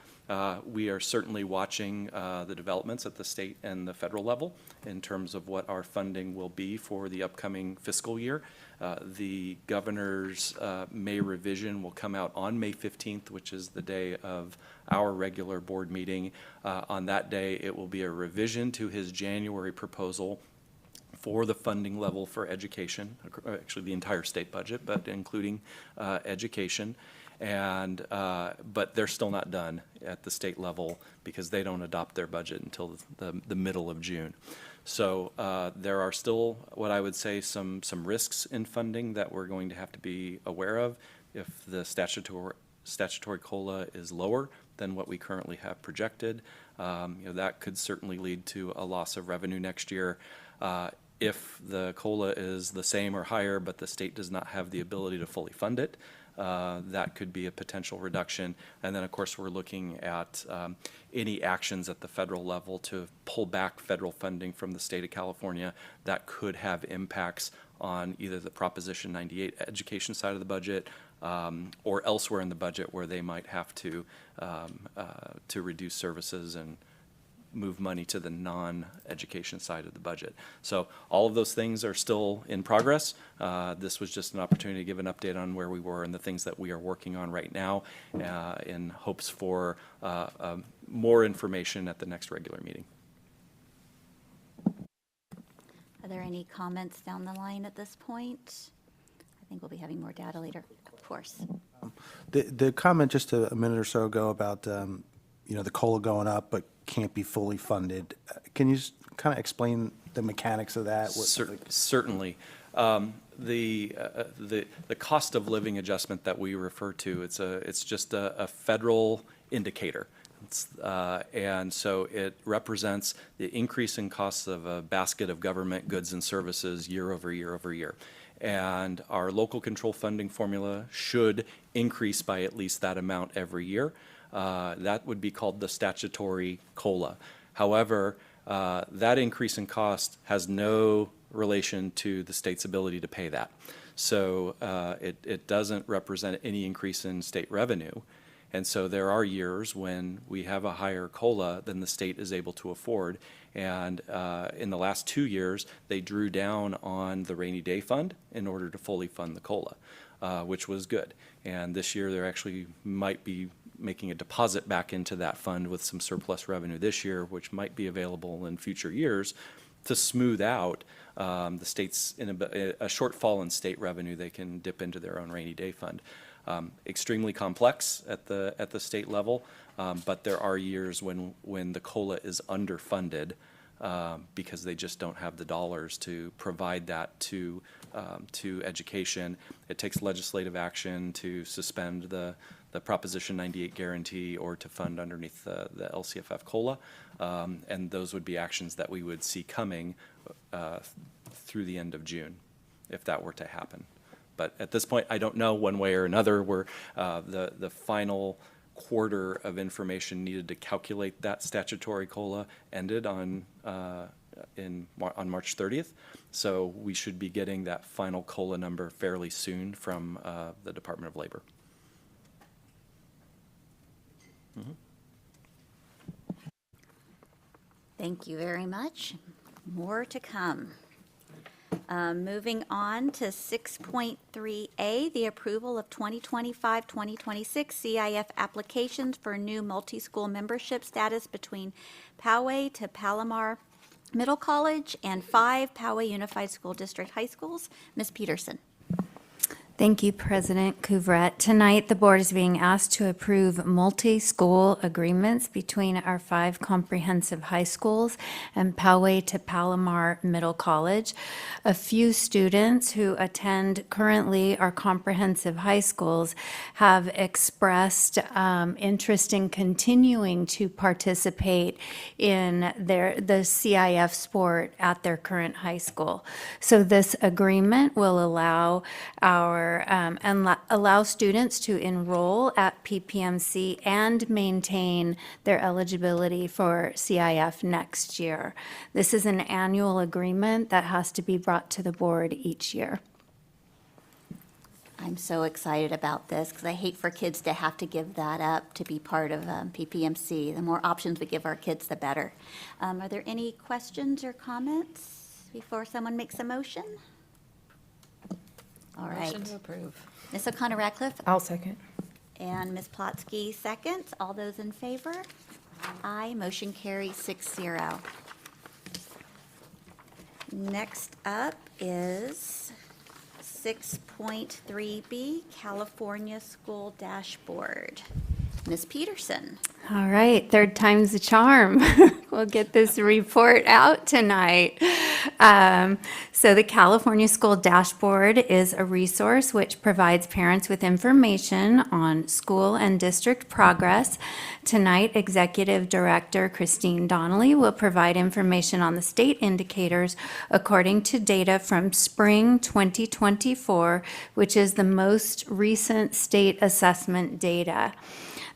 we are certainly watching the developments at the state and the federal level in terms of what our funding will be for the upcoming fiscal year. The governor's May revision will come out on May 15th, which is the day of our regular board meeting. On that day, it will be a revision to his January proposal for the funding level for education, actually the entire state budget, but including education. And, but they're still not done at the state level because they don't adopt their budget until the middle of June. So there are still, what I would say, some risks in funding that we're going to have to be aware of. If the statutory COLA is lower than what we currently have projected, that could certainly lead to a loss of revenue next year. If the COLA is the same or higher, but the state does not have the ability to fully fund it, that could be a potential reduction. And then, of course, we're looking at any actions at the federal level to pull back federal funding from the state of California that could have impacts on either the Proposition 98 education side of the budget or elsewhere in the budget where they might have to reduce services and move money to the non-education side of the budget. So all of those things are still in progress. This was just an opportunity to give an update on where we were and the things that we are working on right now in hopes for more information at the next regular meeting. Are there any comments down the line at this point? I think we'll be having more data later, of course. The comment just a minute or so ago about, the COLA going up, but can't be fully funded. Can you kind of explain the mechanics of that? Certainly. The cost of living adjustment that we refer to, it's just a federal indicator. And so it represents the increase in costs of a basket of government goods and services year over year over year. And our local control funding formula should increase by at least that amount every year. That would be called the statutory COLA. However, that increase in cost has no relation to the state's ability to pay that. So it doesn't represent any increase in state revenue. And so there are years when we have a higher COLA than the state is able to afford. And in the last 2 years, they drew down on the rainy day fund in order to fully fund the COLA, which was good. And this year, there actually might be making a deposit back into that fund with some surplus revenue this year, which might be available in future years to smooth out the state's in a shortfall in state revenue. They can dip into their own rainy day fund. Extremely complex at the state level, but there are years when the COLA is underfunded because they just don't have the dollars to provide that to education. It takes legislative action to suspend the Proposition 98 guarantee or to fund underneath the LCFF COLA, and those would be actions that we would see coming through the end of June if that were to happen. But at this point, I don't know one way or another. We're the final quarter of information needed to calculate that statutory COLA ended on March 30th. So we should be getting that final COLA number fairly soon from the Department of Labor. Mm-hmm. Thank you very much. More to come. Moving on to 6.3A, the approval of 2025-2026 CIF applications for new multi-school membership status between Poway to Palomar Middle College and 5 Poway Unified School District high schools. Ms. Peterson. Thank you, President Couvret. Tonight, the board is being asked to approve multi-school agreements between our 5 comprehensive high schools and Poway to Palomar Middle College. A few students who attend currently our comprehensive high schools have expressed interest in continuing to participate in the CIF sport at their current high school. So this agreement will allow allow students to enroll at PPMC and maintain their eligibility for CIF next year. This is an annual agreement that has to be brought to the board each year. I'm so excited about this because I hate for kids to have to give that up to be part of PPMC. The more options we give our kids, the better. Are there any questions or comments before someone makes a motion? All right. Motion to approve. Ms. O'Connor-Radcliffe? I'll second. And Ms. Plotsky seconds. All those in favor? Aye. Motion carries 6-0. Next up is 6.3B, California School Dashboard. Ms. Peterson. All right, third time's the charm. We'll get this report out tonight. So the California School Dashboard is a resource which provides parents with information on school and district progress. Tonight, Executive Director Christine Donnelly will provide information on the state indicators according to data from spring 2024, which is the most recent state assessment data.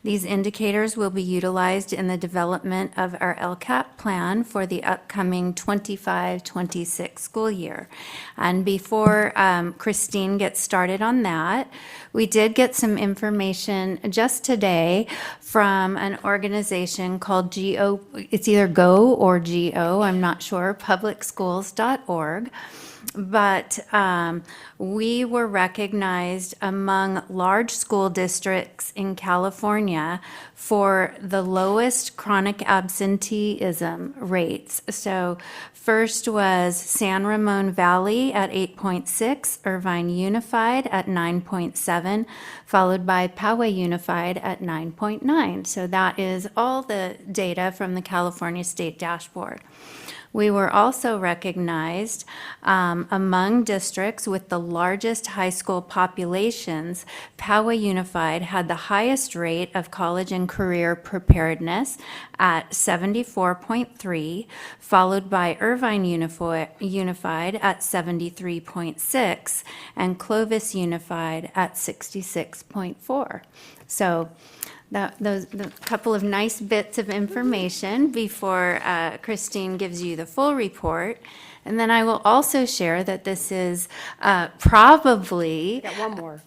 These indicators will be utilized in the development of our LCAP plan for the upcoming 25-26 school year. And before Christine gets started on that, we did get some information just today from an organization called GO, it's either GO or GO, I'm not sure, publicschools.org. But we were recognized among large school districts in California for the lowest chronic absenteeism rates. So first was San Ramon Valley at 8.6, Irvine Unified at 9.7, followed by Poway Unified at 9.9. So that is all the data from the California State Dashboard. We were also recognized among districts with the largest high school populations. Poway Unified had the highest rate of college and career preparedness at 74.3, followed by Irvine Unified at 73.6, and Clovis Unified at 66.4. So those couple of nice bits of information before Christine gives you the full report. And then I will also share that this is probably Got one more.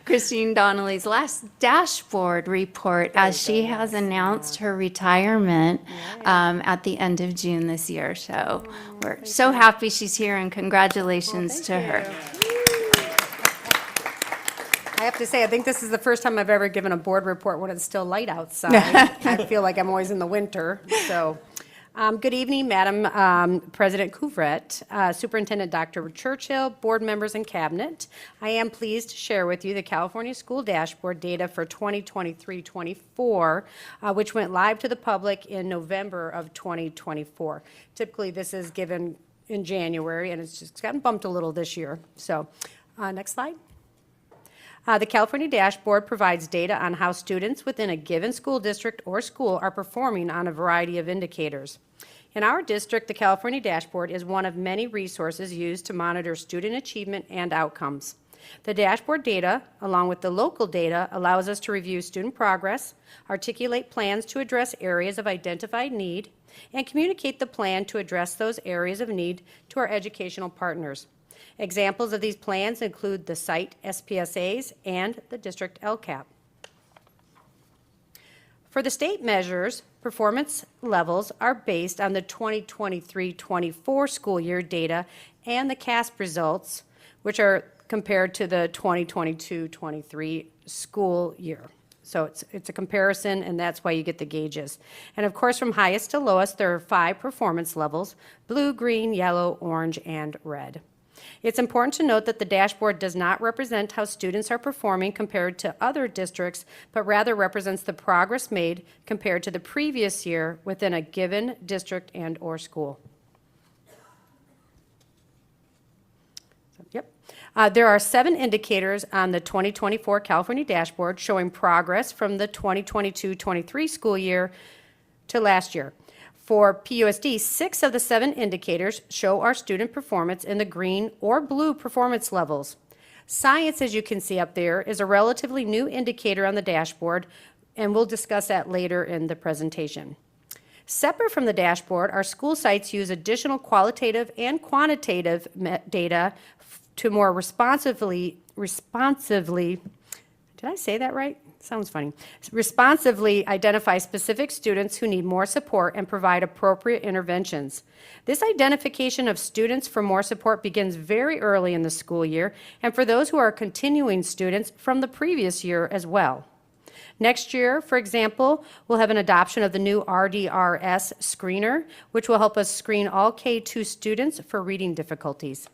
Christine Donnelly's last dashboard report, as she has announced her retirement at the end of June this year. So we're so happy she's here, and congratulations to her. I have to say, I think this is the first time I've ever given a board report when it's still light outside. I feel like I'm always in the winter, so. Good evening, Madam President Couvret, Superintendent Dr. Churchill, board members and cabinet. I am pleased to share with you the California School Dashboard data for 2023-24, which went live to the public in November of 2024. Typically, this is given in January, and it's just gotten bumped a little this year. So, next slide. The California Dashboard provides data on how students within a given school district or school are performing on a variety of indicators. In our district, the California Dashboard is one of many resources used to monitor student achievement and outcomes. The dashboard data, along with the local data, allows us to review student progress, articulate plans to address areas of identified need, and communicate the plan to address those areas of need to our educational partners. Examples of these plans include the site SPSAs and the district LCAP. For the state measures, performance levels are based on the 2023-24 school year data and the CASP results, which are compared to the 2022-23 school year. So it's a comparison, and that's why you get the gauges. And of course, from highest to lowest, there are 5 performance levels: blue, green, yellow, orange, and red. It's important to note that the dashboard does not represent how students are performing compared to other districts, but rather represents the progress made compared to the previous year within a given district and or school. There are 7 indicators on the 2024 California Dashboard showing progress from the 2022-23 school year to last year. For PUSD, 6 of the 7 indicators show our student performance in the green or blue performance levels. Science, as you can see up there, is a relatively new indicator on the dashboard, and we'll discuss that later in the presentation. Separate from the dashboard, our school sites use additional qualitative and quantitative data to more responsively, did I say that right? Sounds funny. Responsively identify specific students who need more support and provide appropriate interventions. This identification of students for more support begins very early in the school year, and for those who are continuing students from the previous year as well. Next year, for example, we'll have an adoption of the new RDRS screener, which will help us screen all K-2 students for reading difficulties.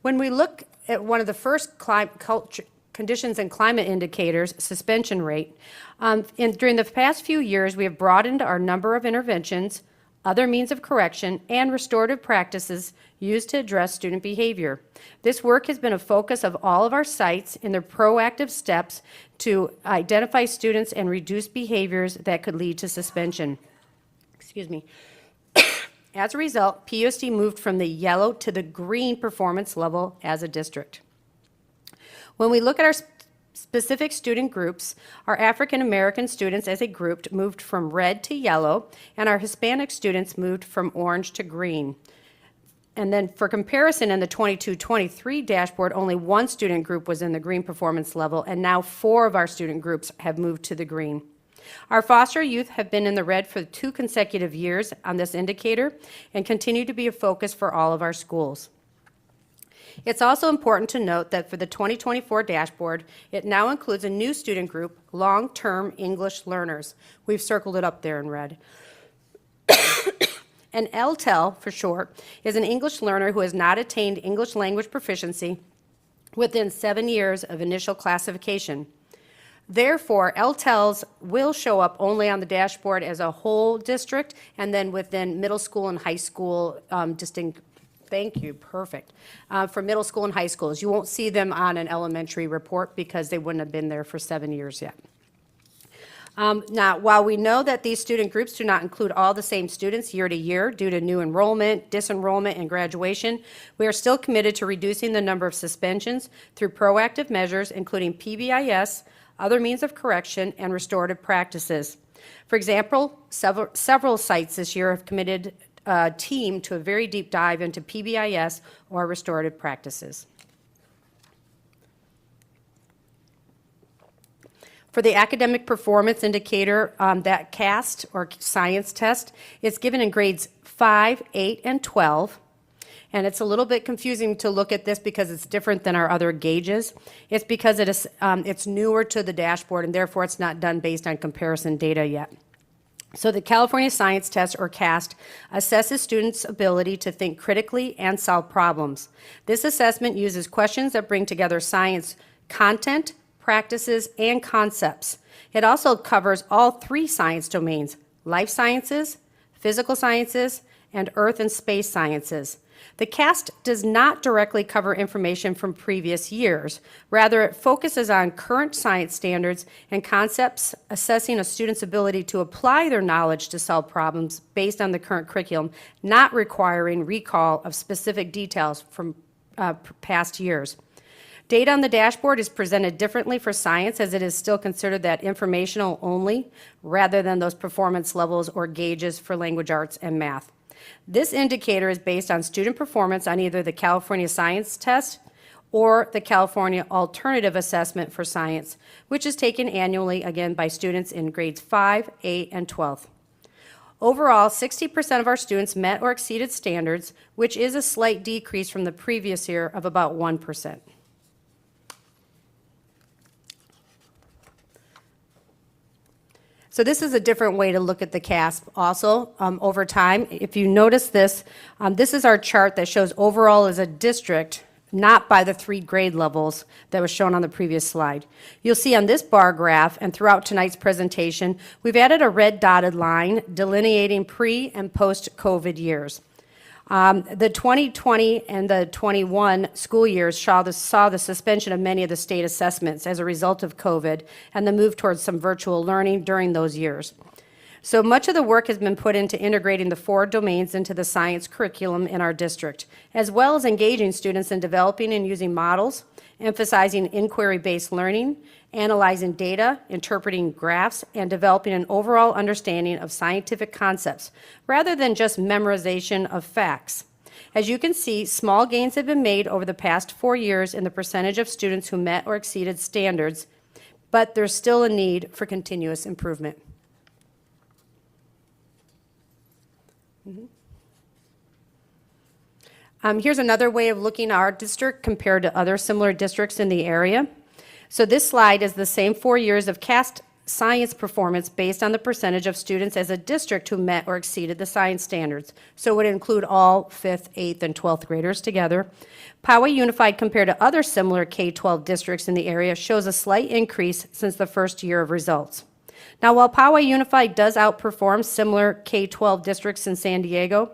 When we look at one of the first conditions and climate indicators, suspension rate, during the past few years, we have broadened our number of interventions, other means of correction, and restorative practices used to address student behavior. This work has been a focus of all of our sites in their proactive steps to identify students and reduce behaviors that could lead to suspension. Excuse me. As a result, PUSD moved from the yellow to the green performance level as a district. When we look at our specific student groups, our African American students as a group moved from red to yellow, and our Hispanic students moved from orange to green. And then for comparison, in the 22-23 dashboard, only one student group was in the green performance level, and now 4 of our student groups have moved to the green. Our foster youth have been in the red for 2 consecutive years on this indicator and continue to be a focus for all of our schools. It's also important to note that for the 2024 dashboard, it now includes a new student group, long-term English learners. We've circled it up there in red. An LTEL, for short, is an English learner who has not attained English language proficiency within 7 years of initial classification. Therefore, LTELs will show up only on the dashboard as a whole district and then within middle school and high school distinct. Thank you, perfect. For middle school and high schools. You won't see them on an elementary report because they wouldn't have been there for 7 years yet. Now, while we know that these student groups do not include all the same students year to year due to new enrollment, disenrollment, and graduation, we are still committed to reducing the number of suspensions through proactive measures, including PBIS, other means of correction, and restorative practices. For example, several sites this year have committed a team to a very deep dive into PBIS or restorative practices. For the academic performance indicator, that CAST or science test, it's given in grades 5, 8, and 12. And it's a little bit confusing to look at this because it's different than our other gauges. It's because it's newer to the dashboard, and therefore it's not done based on comparison data yet. So the California Science Test, or CAST, assesses students' ability to think critically and solve problems. This assessment uses questions that bring together science content, practices, and concepts. It also covers all 3 science domains: life sciences, physical sciences, and earth and space sciences. The CAST does not directly cover information from previous years. Rather, it focuses on current science standards and concepts, assessing a student's ability to apply their knowledge to solve problems based on the current curriculum, not requiring recall of specific details from past years. Data on the dashboard is presented differently for science, as it is still considered that informational only, rather than those performance levels or gauges for language arts and math. This indicator is based on student performance on either the California Science Test or the California Alternative Assessment for Science, which is taken annually, again, by students in grades 5, 8, and 12. Overall, 60% of our students met or exceeded standards, which is a slight decrease from the previous year of about 1%. So this is a different way to look at the CASP also over time. If you notice this, this is our chart that shows overall as a district, not by the 3 grade levels that was shown on the previous slide. You'll see on this bar graph and throughout tonight's presentation, we've added a red dotted line delineating pre- and post-COVID years. The 2020 and the 21 school years saw the suspension of many of the state assessments as a result of COVID and the move towards some virtual learning during those years. So much of the work has been put into integrating the 4 domains into the science curriculum in our district, as well as engaging students in developing and using models, emphasizing inquiry-based learning, analyzing data, interpreting graphs, and developing an overall understanding of scientific concepts, rather than just memorization of facts. As you can see, small gains have been made over the past 4 years in the percentage of students who met or exceeded standards, but there's still a need for continuous improvement. Here's another way of looking at our district compared to other similar districts in the area. So this slide is the same 4 years of CAST science performance based on the percentage of students as a district who met or exceeded the science standards. So it would include all 5th, 8th, and 12th graders together. Poway Unified, compared to other similar K-12 districts in the area, shows a slight increase since the first year of results. Now, while Poway Unified does outperform similar K-12 districts in San Diego,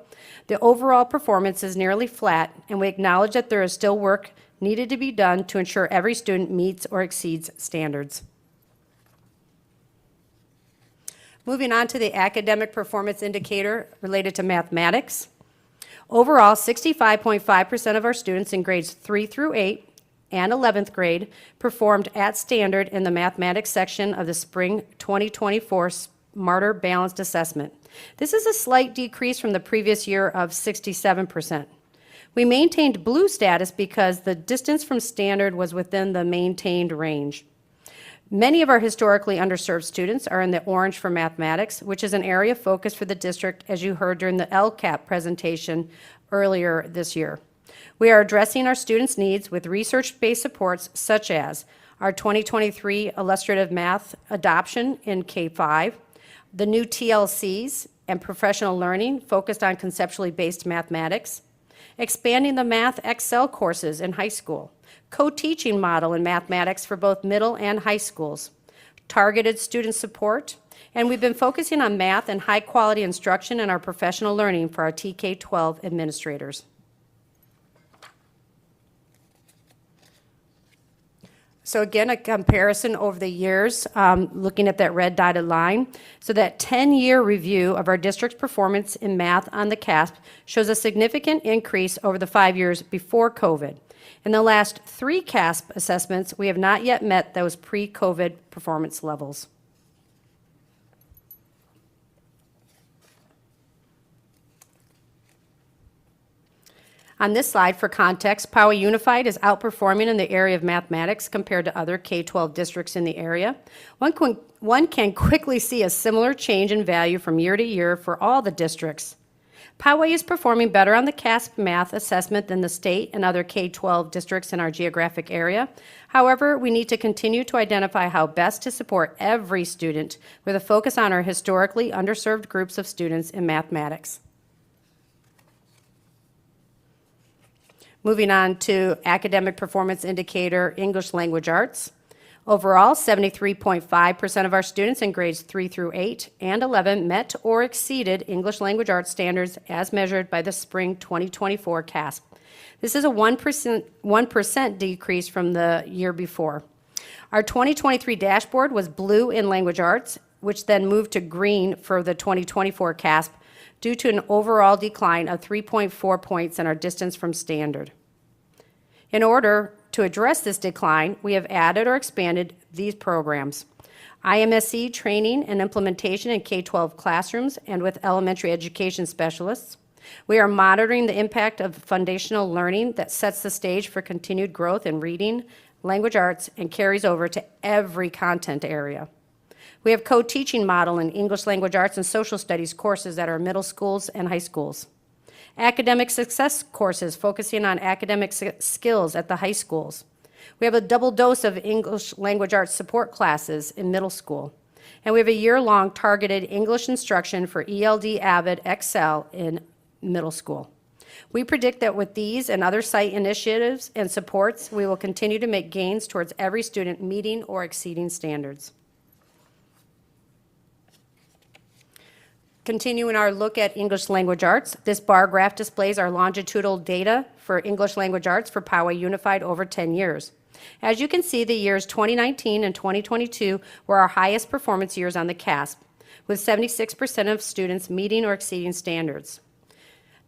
the overall performance is nearly flat, and we acknowledge that there is still work needed to be done to ensure every student meets or exceeds standards. Moving on to the academic performance indicator related to mathematics. Overall, 65.5% of our students in grades 3 through 8 and 11th grade performed at standard in the mathematics section of the Spring 2024 Smarter Balanced Assessment. This is a slight decrease from the previous year of 67%. We maintained blue status because the distance from standard was within the maintained range. Many of our historically underserved students are in the orange for mathematics, which is an area of focus for the district, as you heard during the LCAP presentation earlier this year. We are addressing our students' needs with research-based supports such as our 2023 illustrative math adoption in K-5, the new TLCs and professional learning focused on conceptually based mathematics, expanding the Math Excel courses in high school, co-teaching model in mathematics for both middle and high schools, targeted student support, and we've been focusing on math and high-quality instruction in our professional learning for our TK-12 administrators. So again, a comparison over the years, looking at that red dotted line. So that 10-year review of our district's performance in math on the CASP shows a significant increase over the 5 years before COVID. In the last 3 CASP assessments, we have not yet met those pre-COVID performance levels. On this slide, for context, Poway Unified is outperforming in the area of mathematics compared to other K-12 districts in the area. One can quickly see a similar change in value from year to year for all the districts. Poway is performing better on the CASP math assessment than the state and other K-12 districts in our geographic area. However, we need to continue to identify how best to support every student with a focus on our historically underserved groups of students in mathematics. Moving on to academic performance indicator, English language arts. Overall, 73.5% of our students in grades 3 through 8 and 11 met or exceeded English language arts standards as measured by the Spring 2024 CASP. This is a 1% decrease from the year before. Our 2023 dashboard was blue in language arts, which then moved to green for the 2024 CASP due to an overall decline of 3.4 points in our distance from standard. In order to address this decline, we have added or expanded these programs: IMSE training and implementation in K-12 classrooms and with elementary education specialists. We are monitoring the impact of foundational learning that sets the stage for continued growth in reading, language arts, and carries over to every content area. We have co-teaching model in English language arts and social studies courses at our middle schools and high schools. Academic success courses focusing on academic skills at the high schools. We have a double dose of English language arts support classes in middle school. And we have a year-long targeted English instruction for ELD Avid Excel in middle school. We predict that with these and other site initiatives and supports, we will continue to make gains towards every student meeting or exceeding standards. Continuing our look at English language arts, this bar graph displays our longitudinal data for English language arts for Poway Unified over 10 years. As you can see, the years 2019 and 2022 were our highest performance years on the CASP, with 76% of students meeting or exceeding standards.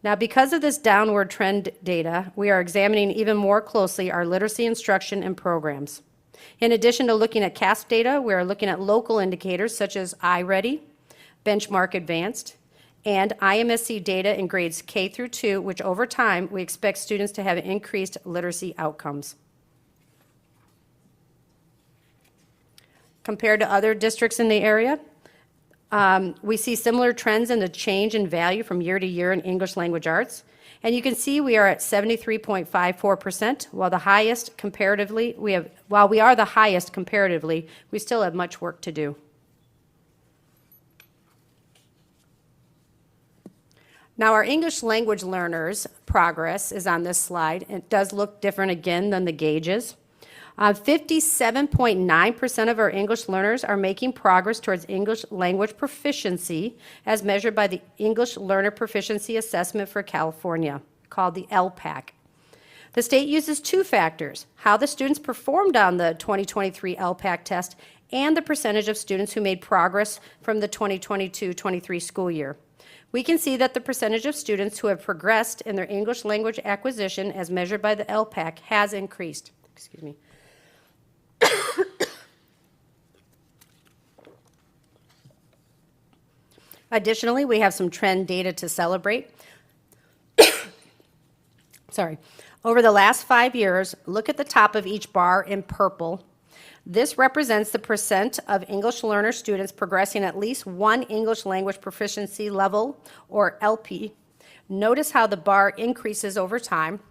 Now, because of this downward trend data, we are examining even more closely our literacy instruction and programs. In addition to looking at CASP data, we are looking at local indicators such as iReady, Benchmark Advanced, and IMSE data in grades K through 2, which over time we expect students to have increased literacy outcomes. Compared to other districts in the area, we see similar trends in the change in value from year to year in English language arts. And you can see we are at 73.54%, while the highest comparatively, while we are the highest comparatively, we still have much work to do. Now, our English language learners' progress is on this slide. It does look different again than the gauges. 57.9% of our English learners are making progress towards English language proficiency as measured by the English Learner Proficiency Assessment for California, called the LPAC. The state uses two factors: how the students performed on the 2023 LPAC test and the percentage of students who made progress from the 2022-23 school year. We can see that the percentage of students who have progressed in their English language acquisition as measured by the LPAC has increased. Excuse me. Additionally, we have some trend data to celebrate. Sorry. Over the last 5 years, look at the top of each bar in purple. This represents the percent of English learner students progressing at least one English language proficiency level, or LP. Notice how the bar increases over time.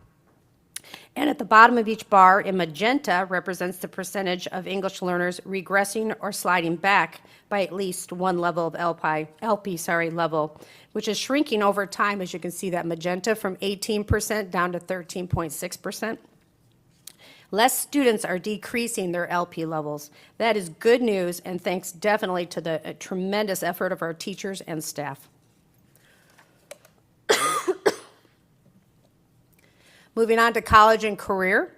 And at the bottom of each bar in magenta represents the percentage of English learners regressing or sliding back by at least one level of LP level, which is shrinking over time, as you can see that magenta, from 18% down to 13.6%. Less students are decreasing their LP levels. That is good news, and thanks definitely to the tremendous effort of our teachers and staff. Moving on to college and career.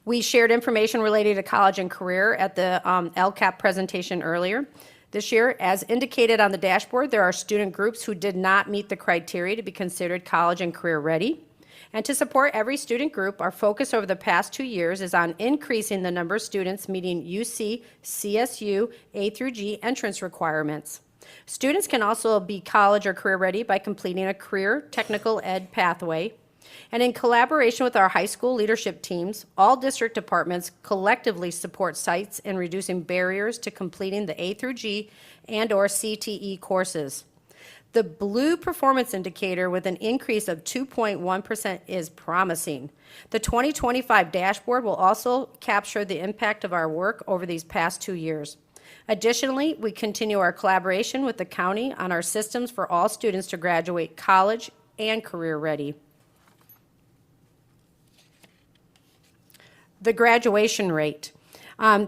We shared information related to college and career at the LCAP presentation earlier. This year, as indicated on the dashboard, there are student groups who did not meet the criteria to be considered college and career ready. And to support every student group, our focus over the past 2 years is on increasing the number of students meeting UC, CSU, A through G entrance requirements. Students can also be college or career ready by completing a career technical ed pathway. And in collaboration with our high school leadership teams, all district departments collectively support sites in reducing barriers to completing the A through G and/or CTE courses. The blue performance indicator with an increase of 2.1% is promising. The 2025 dashboard will also capture the impact of our work over these past 2 years. Additionally, we continue our collaboration with the county on our systems for all students to graduate college and career ready. The graduation rate.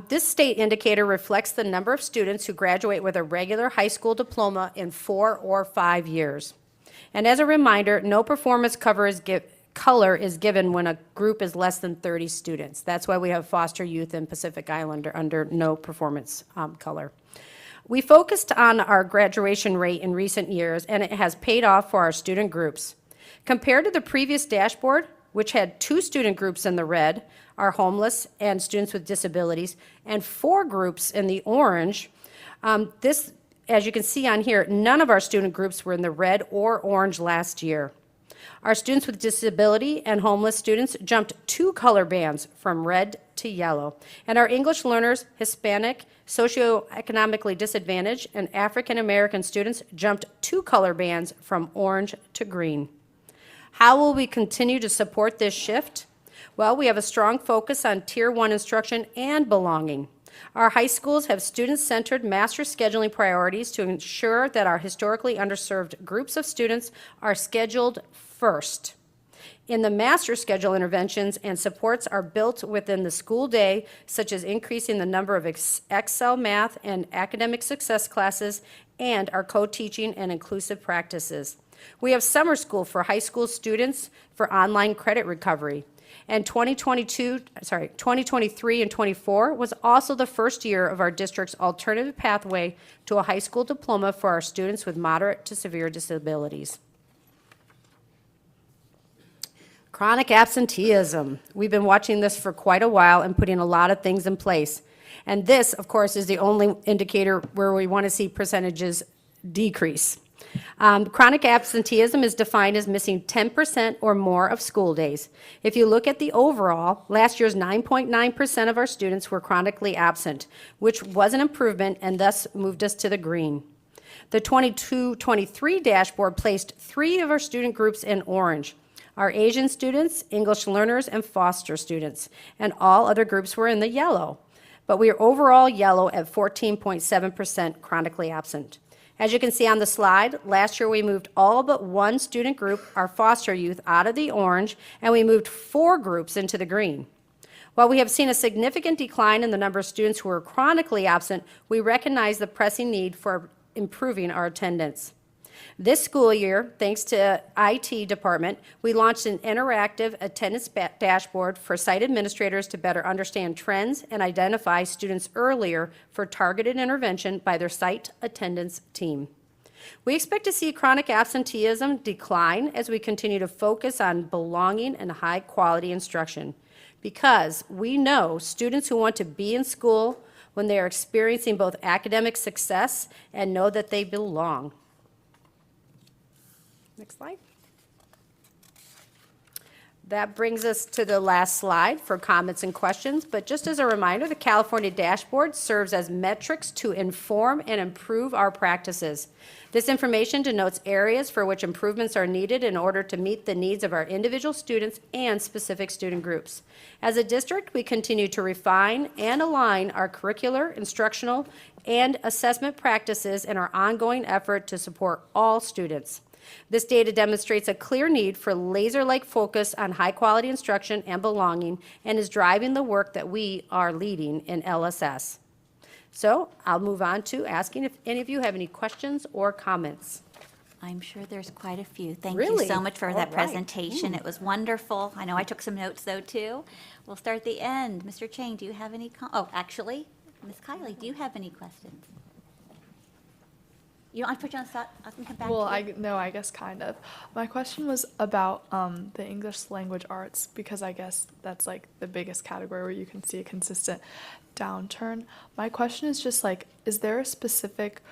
This state indicator reflects the number of students who graduate with a regular high school diploma in 4 or 5 years. And as a reminder, no performance color is given when a group is less than 30 students. That's why we have foster youth and Pacific Islander under no performance color. We focused on our graduation rate in recent years, and it has paid off for our student groups. Compared to the previous dashboard, which had 2 student groups in the red, our homeless and students with disabilities, and 4 groups in the orange. This, as you can see on here, none of our student groups were in the red or orange last year. Our students with disability and homeless students jumped 2 color bands from red to yellow. And our English learners, Hispanic, socioeconomically disadvantaged, and African American students jumped 2 color bands from orange to green. How will we continue to support this shift? Well, we have a strong focus on Tier 1 instruction and belonging. Our high schools have student-centered master scheduling priorities to ensure that our historically underserved groups of students are scheduled first. In the master schedule, interventions and supports are built within the school day, such as increasing the number of Excel, math, and academic success classes, and our co-teaching and inclusive practices. We have summer school for high school students for online credit recovery. And 2023 and 24 was also the first year of our district's alternative pathway to a high school diploma for our students with moderate to severe disabilities. Chronic absenteeism. We've been watching this for quite a while and putting a lot of things in place. And this, of course, is the only indicator where we want to see percentages decrease. Chronic absenteeism is defined as missing 10% or more of school days. If you look at the overall, last year's 9.9% of our students were chronically absent, which was an improvement and thus moved us to the green. The 22-23 dashboard placed 3 of our student groups in orange. Our Asian students, English learners, and foster students, and all other groups were in the yellow. But we are overall yellow at 14.7% chronically absent. As you can see on the slide, last year we moved all but one student group, our foster youth, out of the orange, and we moved 4 groups into the green. While we have seen a significant decline in the number of students who are chronically absent, we recognize the pressing need for improving our attendance. This school year, thanks to IT department, we launched an interactive attendance dashboard for site administrators to better understand trends and identify students earlier for targeted intervention by their site attendance team. We expect to see chronic absenteeism decline as we continue to focus on belonging and high-quality instruction, because we know students who want to be in school when they are experiencing both academic success and know that they belong. Next slide. That brings us to the last slide for comments and questions, but just as a reminder, the California dashboard serves as metrics to inform and improve our practices. This information denotes areas for which improvements are needed in order to meet the needs of our individual students and specific student groups. As a district, we continue to refine and align our curricular, instructional, and assessment practices in our ongoing effort to support all students. This data demonstrates a clear need for laser-like focus on high-quality instruction and belonging, and is driving the work that we are leading in LSS. So I'll move on to asking if any of you have any questions or comments. I'm sure there's quite a few. Thank Really? you so much for All that right. presentation. It was wonderful. I know I took some notes, though, too. We'll start at the end. Mr. Chang, do you have any oh, actually, Ms. Kiley, do you have any questions? You want to put you on the spot? I can come back Well, to you. no, I guess kind of. My question was about the English language arts, because I guess that's like the biggest category where you can see a consistent downturn. My question is just like, is there a specific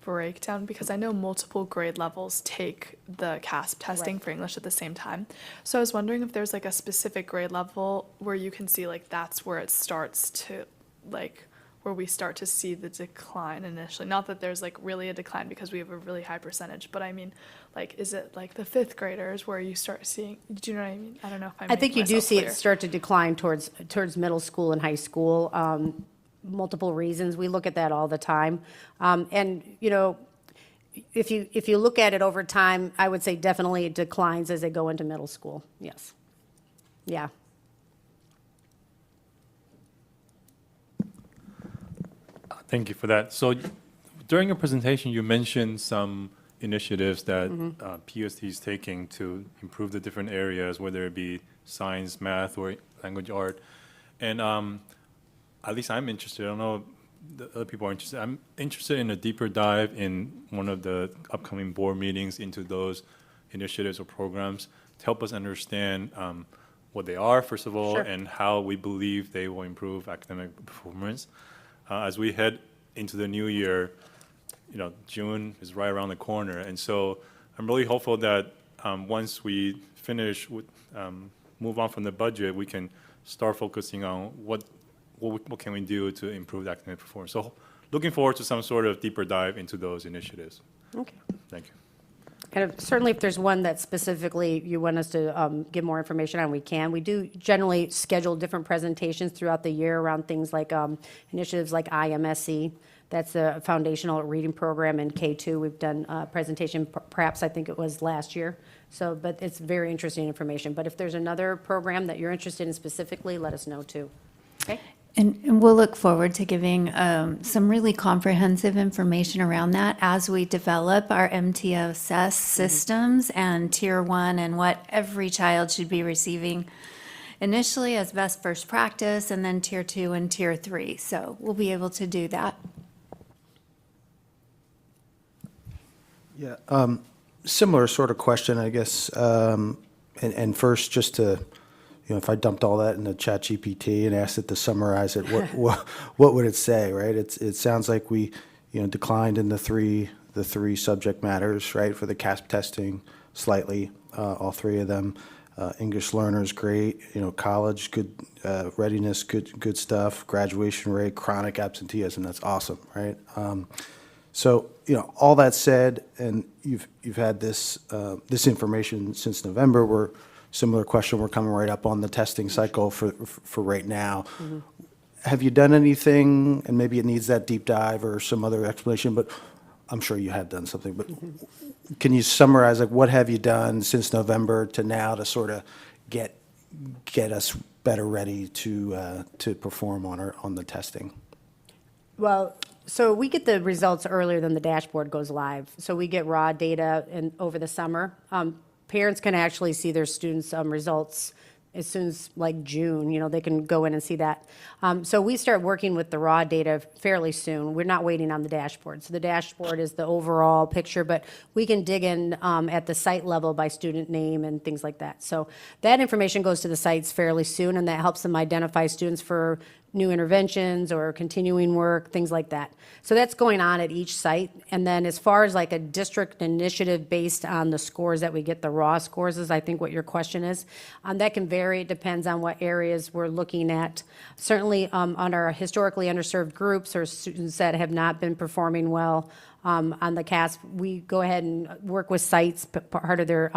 breakdown? Because I know multiple grade levels take the CASP testing for English at the same time. So I was wondering if there's like a specific grade level where you can see like that's where it starts to like, where we start to see the decline initially. Not that there's like really a decline because we have a really high percentage, but I mean, like, is it like the 5th graders where you start seeing, do you know what I mean? I don't know if I think you do see it start to decline towards middle school and high school. Multiple reasons. We look at that all the time. And, you know, if you look at it over time, I would say definitely it declines as they go into middle school. Yes. Yeah. Thank you for that. So during your presentation, you mentioned some initiatives that PUSD is taking to improve the different areas, whether it be science, math, or language art. And at least I'm interested. I don't know if the other people are interested. I'm interested in a deeper dive in one of the upcoming board meetings into those initiatives or programs to help us understand what they are, first of all, and how we believe they will improve academic performance. As we head into the new year, you know, June is right around the corner. And so I'm really hopeful that once we finish with, move on from the budget, we can start focusing on what can we do to improve academic performance. So looking forward to some sort of deeper dive into those initiatives. Okay. Thank you. Kind of, certainly if there's one that specifically you want us to give more information on, we can. We do generally schedule different presentations throughout the year around things like initiatives like IMSE. That's a foundational reading program in K2. We've done a presentation, perhaps I think it was last year. So, but it's very interesting information. But if there's another program that you're interested in specifically, let us know too. Okay? And we'll look forward to giving some really comprehensive information around that as we develop our MTSS systems and Tier 1 and what every child should be receiving initially as best first practice, and then Tier 2 and Tier 3. So we'll be able to do that. Yeah, similar sort of question, I guess. And first, just to, you know, if I dumped all that into ChatGPT and asked it to summarize it, what would it say, right? It sounds like we, you know, declined in the three subject matters, right, for the CASP testing slightly, all 3 of them. English learners, great. You know, college, good. Readiness, good stuff. Graduation rate, chronic absenteeism, that's awesome, right? So, you know, all that said, and you've had this information since November. We're similar question, we're coming right up on the testing cycle for right now. Have you done anything, and maybe it needs that deep dive or some other explanation, but I'm sure you have done something, but can you summarize, like, what have you done since November to now to sort of get us better ready to perform on the testing? Well, so we get the results earlier than the dashboard goes live. So we get raw data over the summer. Parents can actually see their students' results as soon as like June, they can go in and see that. So we start working with the raw data fairly soon. We're not waiting on the dashboard. So the dashboard is the overall picture, but we can dig in at the site level by student name and things like that. So that information goes to the sites fairly soon, and that helps them identify students for new interventions or continuing work, things like that. So that's going on at each site. And then as far as like a district initiative based on the scores that we get, the raw scores is I think what your question is. That can vary. It depends on what areas we're looking at. Certainly on our historically underserved groups or students that have not been performing well on the CASP, we go ahead and work with sites, part of their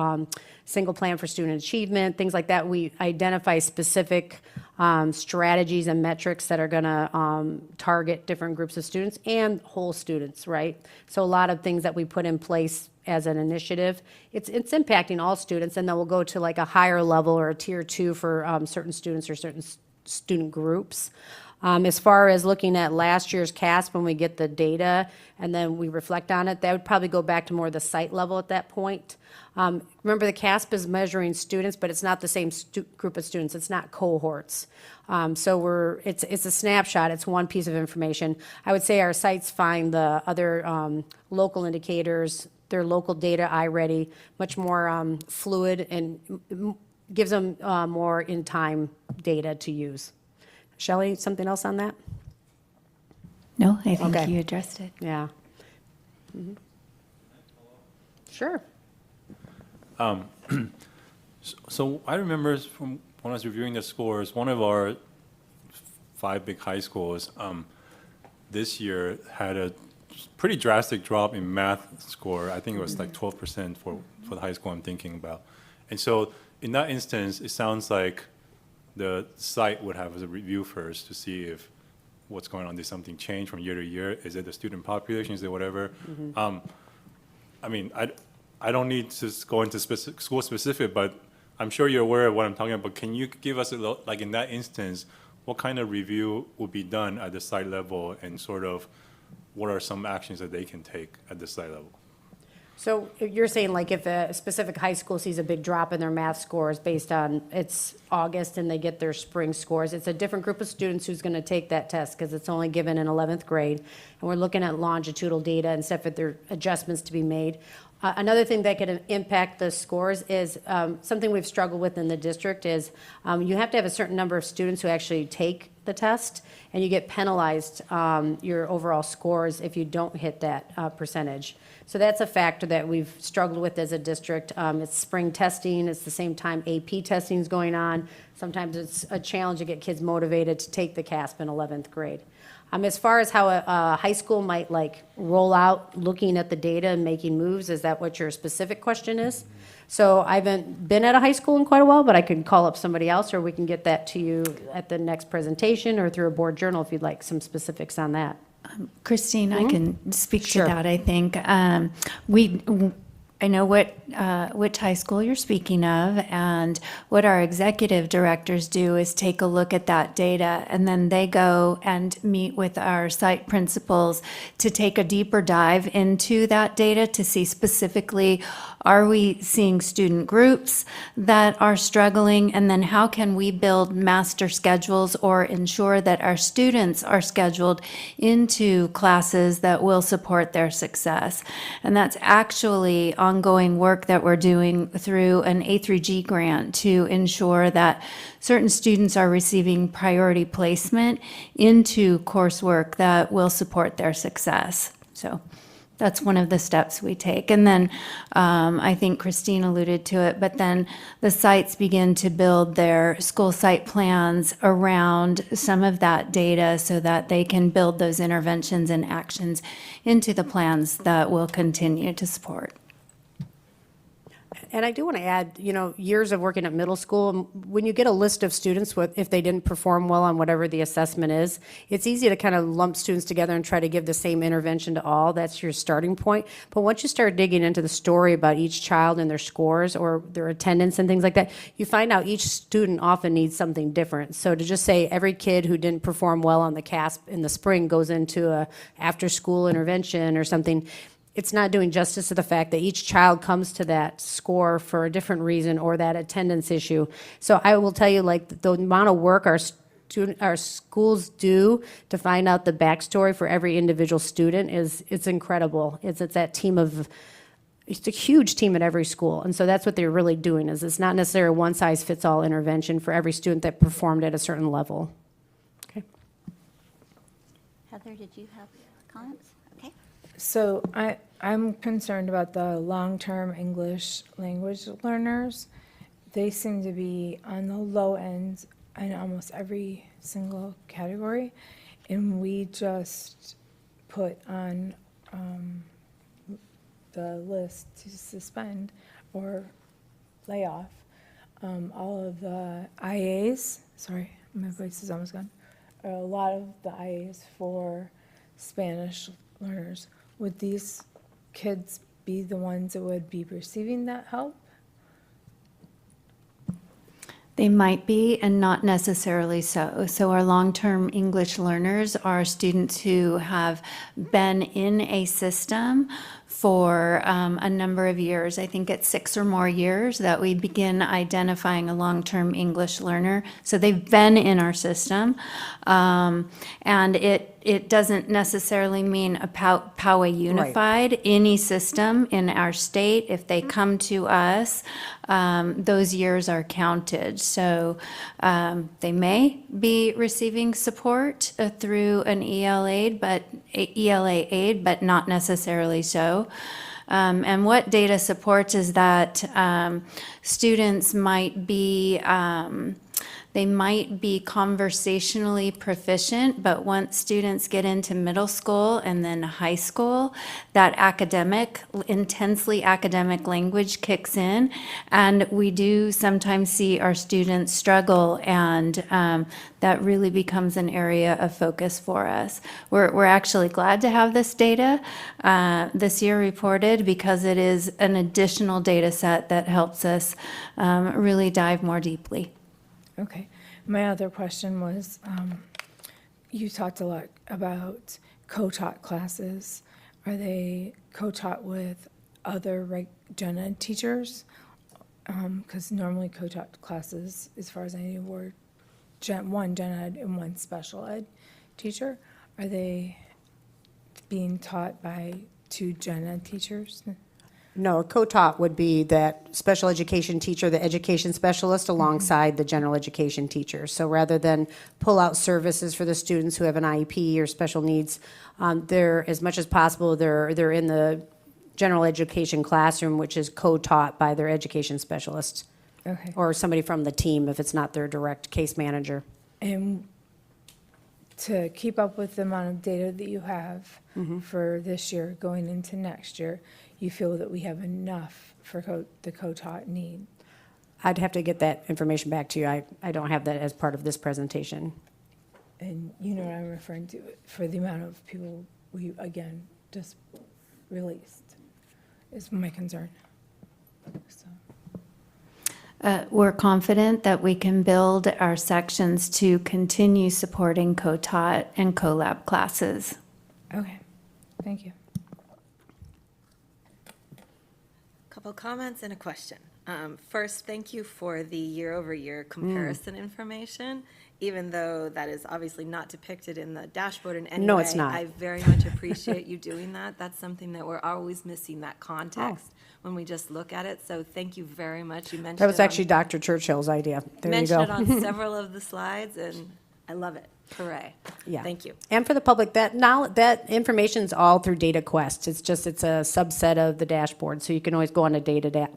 single plan for student achievement, things like that. We identify specific strategies and metrics that are going to target different groups of students and whole students, right? So a lot of things that we put in place as an initiative, it's impacting all students, and then we'll go to like a higher level or a tier 2 for certain students or certain student groups. As far as looking at last year's CASP, when we get the data and then we reflect on it, that would probably go back to more the site level at that point. Remember, the CASP is measuring students, but it's not the same group of students. It's not cohorts. So it's a snapshot. It's one piece of information. I would say our sites find the other local indicators, their local data iReady, much more fluid and gives them more in-time data to use. Shelley, something else on that? No, I think Okay. you addressed it. Yeah. Sure. So I remember from when I was reviewing the scores, one of our 5 big high schools this year had a pretty drastic drop in math score. I think it was like 12% for the high school I'm thinking about. And so in that instance, it sounds like the site would have a review first to see if what's going on. Did something change from year to year? Is it the student population? Is it whatever? I mean, I don't need to go into school specific, but I'm sure you're aware of what I'm talking about. Can you give us like in that instance, what kind of review would be done at the site level, and sort of what are some actions that they can take at the site level? So you're saying like if a specific high school sees a big drop in their math scores based on it's August and they get their spring scores, it's a different group of students who's going to take that test because it's only given in 11th grade. And we're looking at longitudinal data and stuff if there are adjustments to be made. Another thing that could impact the scores is something we've struggled with in the district is you have to have a certain number of students who actually take the test, and you get penalized your overall scores if you don't hit that percentage. So that's a factor that we've struggled with as a district. It's spring testing. It's the same time AP testing is going on. Sometimes it's a challenge to get kids motivated to take the CASP in 11th grade. As far as how a high school might like roll out looking at the data and making moves, is that what your specific question is? So I haven't been at a high school in quite a while, but I could call up somebody else, or we can get that to you at the next presentation or through a board journal if you'd like some specifics on that. Christine, I can speak Sure. to that, I think. I know which high school you're speaking of, and what our executive directors do is take a look at that data, and then they go and meet with our site principals to take a deeper dive into that data to see specifically, are we seeing student groups that are struggling, and then how can we build master schedules or ensure that our students are scheduled into classes that will support their success. And that's actually ongoing work that we're doing through an A3G grant to ensure that certain students are receiving priority placement into coursework that will support their success. So that's one of the steps we take. And then I think Christine alluded to it, but then the sites begin to build their school site plans around some of that data so that they can build those interventions and actions into the plans that will continue to support. And I do want to add, years of working at middle school, when you get a list of students if they didn't perform well on whatever the assessment is, it's easy to kind of lump students together and try to give the same intervention to all. That's your starting point. But once you start digging into the story about each child and their scores or their attendance and things like that, you find out each student often needs something different. So to just say every kid who didn't perform well on the CASP in the spring goes into a after-school intervention or something, it's not doing justice to the fact that each child comes to that score for a different reason or that attendance issue. So I will tell you, like, the amount of work our schools do to find out the backstory for every individual student it's incredible. It's that team of, it's a huge team at every school. And so that's what they're really doing, is it's not necessarily a one-size-fits-all intervention for every student that performed at a certain level. Okay. Heather, did you have comments? Okay. So I'm concerned about the long-term English language learners. They seem to be on the low end in almost every single category. And we just put on the list to suspend or lay off all of the IAs. Sorry, my voice is almost gone. A lot of the IAs for Spanish learners. Would these kids be the ones that would be receiving that help? They might be, and not necessarily so. So our long-term English learners are students who have been in a system for a number of years. I think it's 6 or more years that we begin identifying a long-term English learner. So they've been in our system, and it doesn't necessarily mean a POWA Unified. Any system in our state, if they come to us, those years are counted. So they may be receiving support through an ELA aid, but not necessarily so. And what data supports is that students might be they might be conversationally proficient, but once students get into middle school and then high school, that intensely academic language kicks in, and we do sometimes see our students struggle, and that really becomes an area of focus for us. We're actually glad to have this data this year reported, because it is an additional data set that helps us really dive more deeply. Okay. My other question was, you talked a lot about co-taught classes. Are they co-taught with other gen ed teachers? Because normally co-taught classes, as far as I know, were one gen ed and one special ed teacher. Are they being taught by 2 gen ed teachers? No, a co-taught would be that special education teacher, the education specialist, alongside the general education teacher. So rather than pull out services for the students who have an IEP or special needs, they're, as much as possible, they're in the general education classroom, which is co-taught by their education specialist. Okay. Or somebody from the team if it's not their direct case manager. And to keep up with the amount of data that you have for this year going into next year, you feel that we have enough for the co-taught need? I'd have to get that information back to you. I don't have that as part of this presentation. And you know what I'm referring to, for the amount of people we, again, just released, is my concern. So. We're confident that we can build our sections to continue supporting co-taught and co-lab classes. Okay, thank you. Couple comments and a question. First, thank you for the year-over-year comparison information, even though that is obviously not depicted in the dashboard in any way. No, it's not. I very much appreciate you doing that. That's something that we're always missing, that context when we just look at it. So thank you very much. You mentioned That was it actually Dr. Churchill's idea. There you mentioned go. it on several of the slides, and I love it. Hooray. Yeah. Thank you. And for the public, that information's all through Data Quest. It's a subset of the dashboard, so you can always go on to Data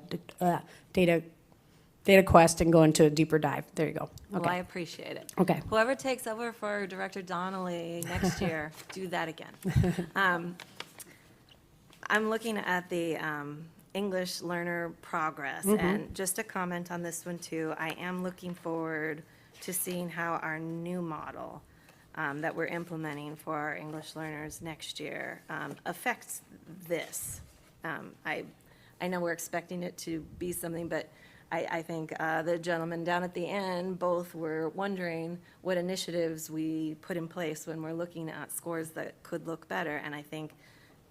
Quest and go into a deeper dive. There you go. Well, Okay. I appreciate it. Okay. Whoever takes over for Director Donnelly next year, do that again. I'm looking at the English learner progress. And just a comment on this one too, I am looking forward to seeing how our new model that we're implementing for our English learners next year affects this. I know we're expecting it to be something, but I think the gentleman down at the end both were wondering what initiatives we put in place when we're looking at scores that could look better. And I think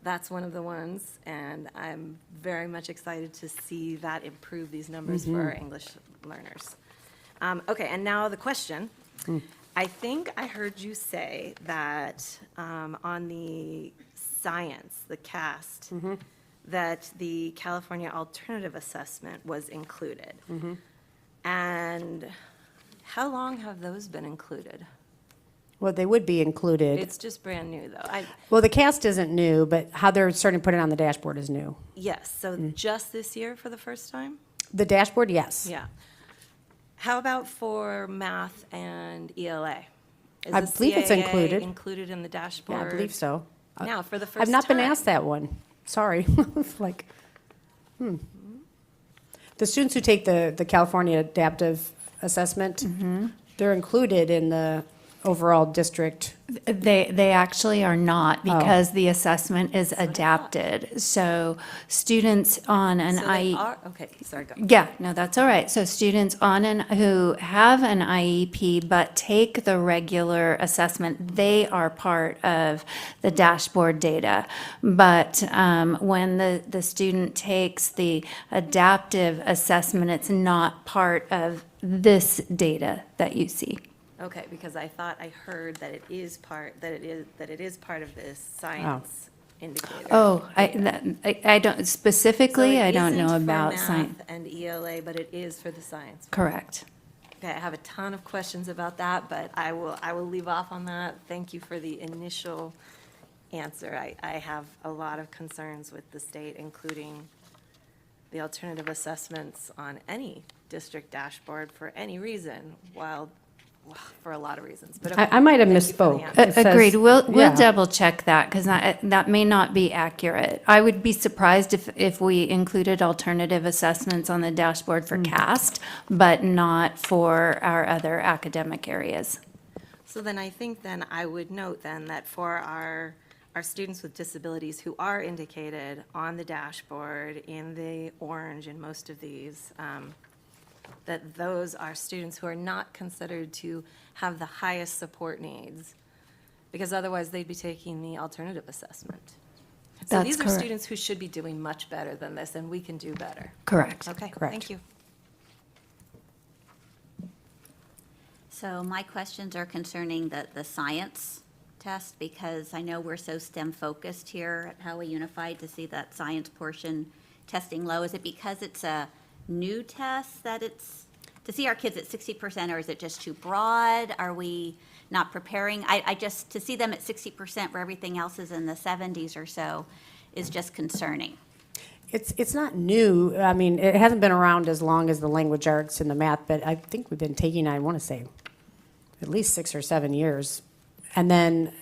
that's one of the ones, and I'm very much excited to see that improve these numbers for our English learners. Okay, and now the question. I think I heard you say that on the science, the CAST, that the California Alternative Assessment was included. And how long have those been included? Well, they would be included. It's just brand new, though. Well, the cast isn't new, but how they're starting to put it on the dashboard is new. Yes, so just this year for the first time? The dashboard, yes. Yeah. How about for math and ELA? Is I the believe it's CAA included. included in the dashboard? Yeah, I believe so. Now, for the first I've not been time. asked that one. Sorry. Like, The students who take the California Adaptive Assessment, they're included in the overall district. They actually are not, because the assessment is adapted. So students on an So they IE. are, okay, sorry, go. Yeah, no, that's all right. So students who have an IEP but take the regular assessment, they are part of the dashboard data. But when the student takes the adaptive assessment, it's not part of this data that you see. Okay, because I thought I heard that it is part of this science indicator. Oh, I don't, specifically, I don't know about So it science. isn't for math and ELA, but it is for the science. Correct. Okay, I have a ton of questions about that, but I will leave off on that. Thank you for the initial answer. I have a lot of concerns with the state, including the alternative assessments on any district dashboard for any reason, for a lot of reasons. But okay, I might have thank you for the misspoke. answer. It says- Agreed. We'll yeah. double check that, because that may not be accurate. I would be surprised if we included alternative assessments on the dashboard for CAST, but not for our other academic areas. So then I think then I would note then that for our students with disabilities who are indicated on the dashboard in the orange in most of these, that those are students who are not considered to have the highest support needs, because otherwise they'd be taking the alternative assessment. So That's these are correct. students who should be doing much better than this, and we can do better. Correct. Okay, Correct. thank you. So my questions are concerning the science test, because I know we're so STEM-focused here at Poway Unified to see that science portion testing low. Is it because it's a new test that it's, to see our kids at 60%, or is it just too broad? Are we not preparing? I just, to see them at 60% where everything else is in the 70s or so is just concerning. It's not new. I mean, it hasn't been around as long as the language arts and the math, but I think we've been taking, I want to say, at least 6 or 7 years. And then,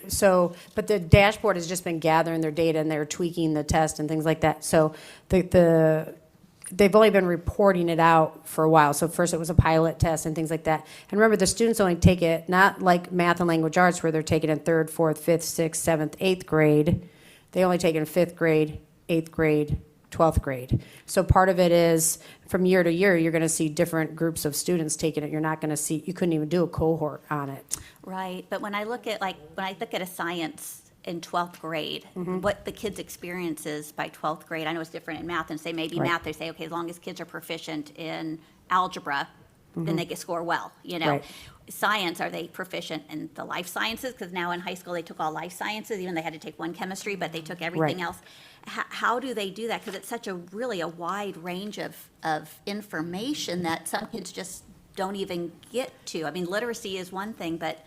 but the dashboard has just been gathering their data, and they're tweaking the test and things like that. So they've only been reporting it out for a while. So first it was a pilot test and things like that. And remember, the students only take it, not like math and language arts where they're taking it in 3rd, 4th, 5th, 6th, 7th, 8th grade. They only take it in 5th grade, 8th grade, 12th grade. So part of it is from year to year, you're going to see different groups of students taking it. You're not going to see, you couldn't even do a cohort on it. Right, but when I look at a science in 12th grade, what the kids' experience is by 12th grade, I know it's different in math, and say maybe Right. math, they say, okay, as long as kids are proficient in algebra, then they can score well, you know? Right. Science, are they proficient in the life sciences? Because now in high school, they took all life sciences, even they had to take one chemistry, but they took everything Right. else. How do they do that? Because it's such a wide range of information that some kids just don't even get to. I mean, literacy is one thing, but,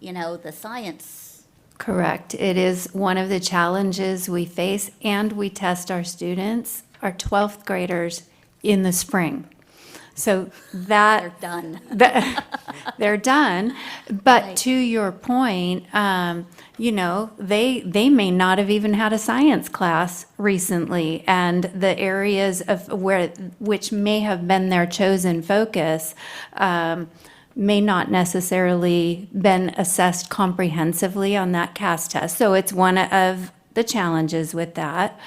the science. Correct. It is one of the challenges we face, and we test our students, our 12th graders, in the spring. So They're that, done. they're done. But to your point, you know, they may not have even had a science class recently, and the areas of which may have been their chosen focus may not necessarily been assessed comprehensively on that CAS test. So it's one of the challenges with that.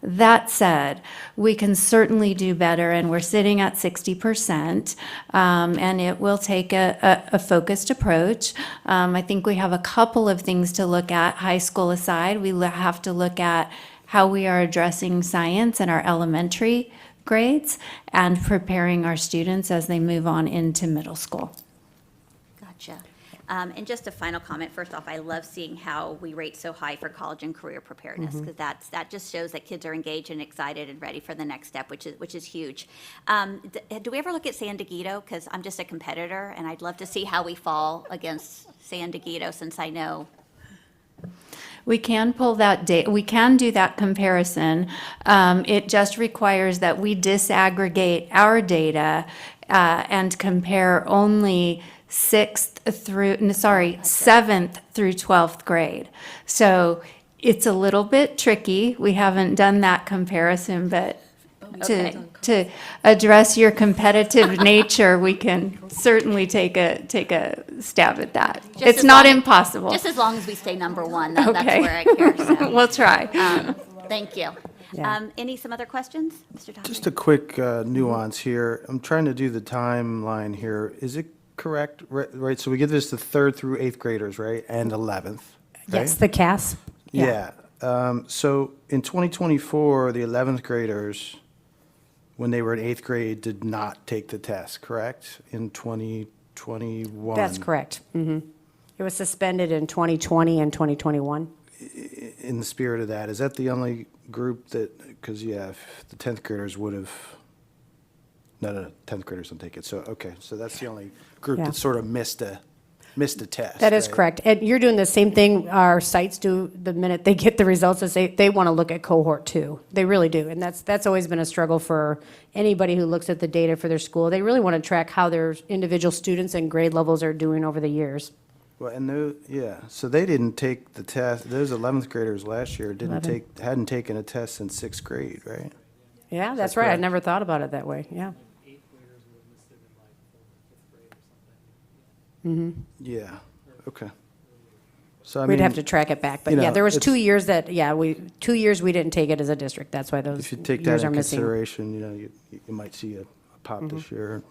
That said, we can certainly do better, and we're sitting at 60%, and it will take a focused approach. I think we have a couple of things to look at, high school aside. We have to look at how we are addressing science in our elementary grades and preparing our students as they move on into middle school. Gotcha. And just a final comment. First off, I love seeing how we rate so high for college and career preparedness, because that just shows that kids are engaged and excited and ready for the next step, which is huge. Do we ever look at San Diego? Because I'm just a competitor, and I'd love to see how we fall against San Diego, since I know. We can pull that data. We can do that comparison. It just requires that we disaggregate our data and compare only 7th through 12th grade. So it's a little bit tricky. We haven't done that comparison, but to address your competitive nature, we can certainly take a stab at that. It's not impossible. Just as long as we stay number one, that's Okay. where I care. So. We'll try. Thank you. Yeah. Some other questions, Mr. Donnelly? Just a quick nuance here. I'm trying to do the timeline here. Is it correct, right? So we give this to 3rd through 8th graders, right? And 11th, right? Yes, the CAS. Yeah. So in 2024, the 11th graders, when they were in 8th grade, did not take the test, correct? In 2021? That's correct. It was suspended in 2020 and 2021. In the spirit of that, is that the only group that, because, yeah, if the 10th graders would have, no, 10th graders don't take it. So, okay, so that's the only group Yeah. that sort of missed a test. That is right? correct. And you're doing the same thing our sites do the minute they get the results, is they want to look at cohort 2. They really do. And that's always been a struggle for anybody who looks at the data for their school. They really want to track how their individual students and grade levels are doing over the years. Well, and so they didn't take the test. Those 11th graders last year hadn't taken a test since 6th grade, right? Yeah, Is that's that right. I correct? never thought about it that way. Yeah. Yeah, okay. So I We'd mean, have to track it back, but you yeah, know, there was 2 it's- years that, 2 years we didn't take it as a district. That's why those If you take that years are into missing. consideration, you might see a pop this year.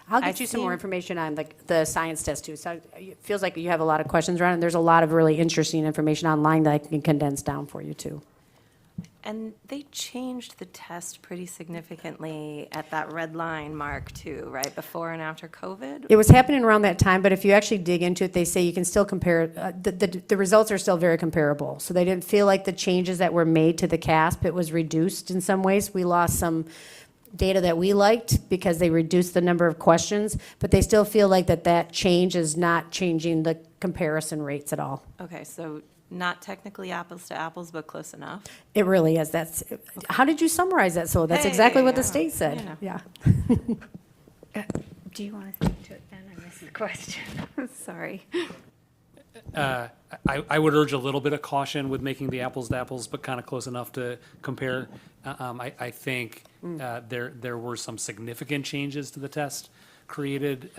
I'll get you some more information on the science test too. So it feels like you have a lot of questions around it. There's a lot of really interesting information online that I can condense down for you too. And they changed the test pretty significantly at that red line mark too, right? Before and after COVID? It was happening around that time, but if you actually dig into it, they say you can still compare, the results are still very comparable. So they didn't feel like the changes that were made to the CASP, it was reduced in some ways. We lost some data that we liked because they reduced the number of questions, but they still feel like that change is not changing the comparison rates at all. Okay, so not technically apples to apples, but close enough. It really is. How did you summarize that? So that's exactly what the state said. Yeah. Do you want to speak to it, Ben? I missed the question. Sorry. I would urge a little bit of caution with making the apples to apples, but kind of close enough to compare. I think there were some significant changes to the test created,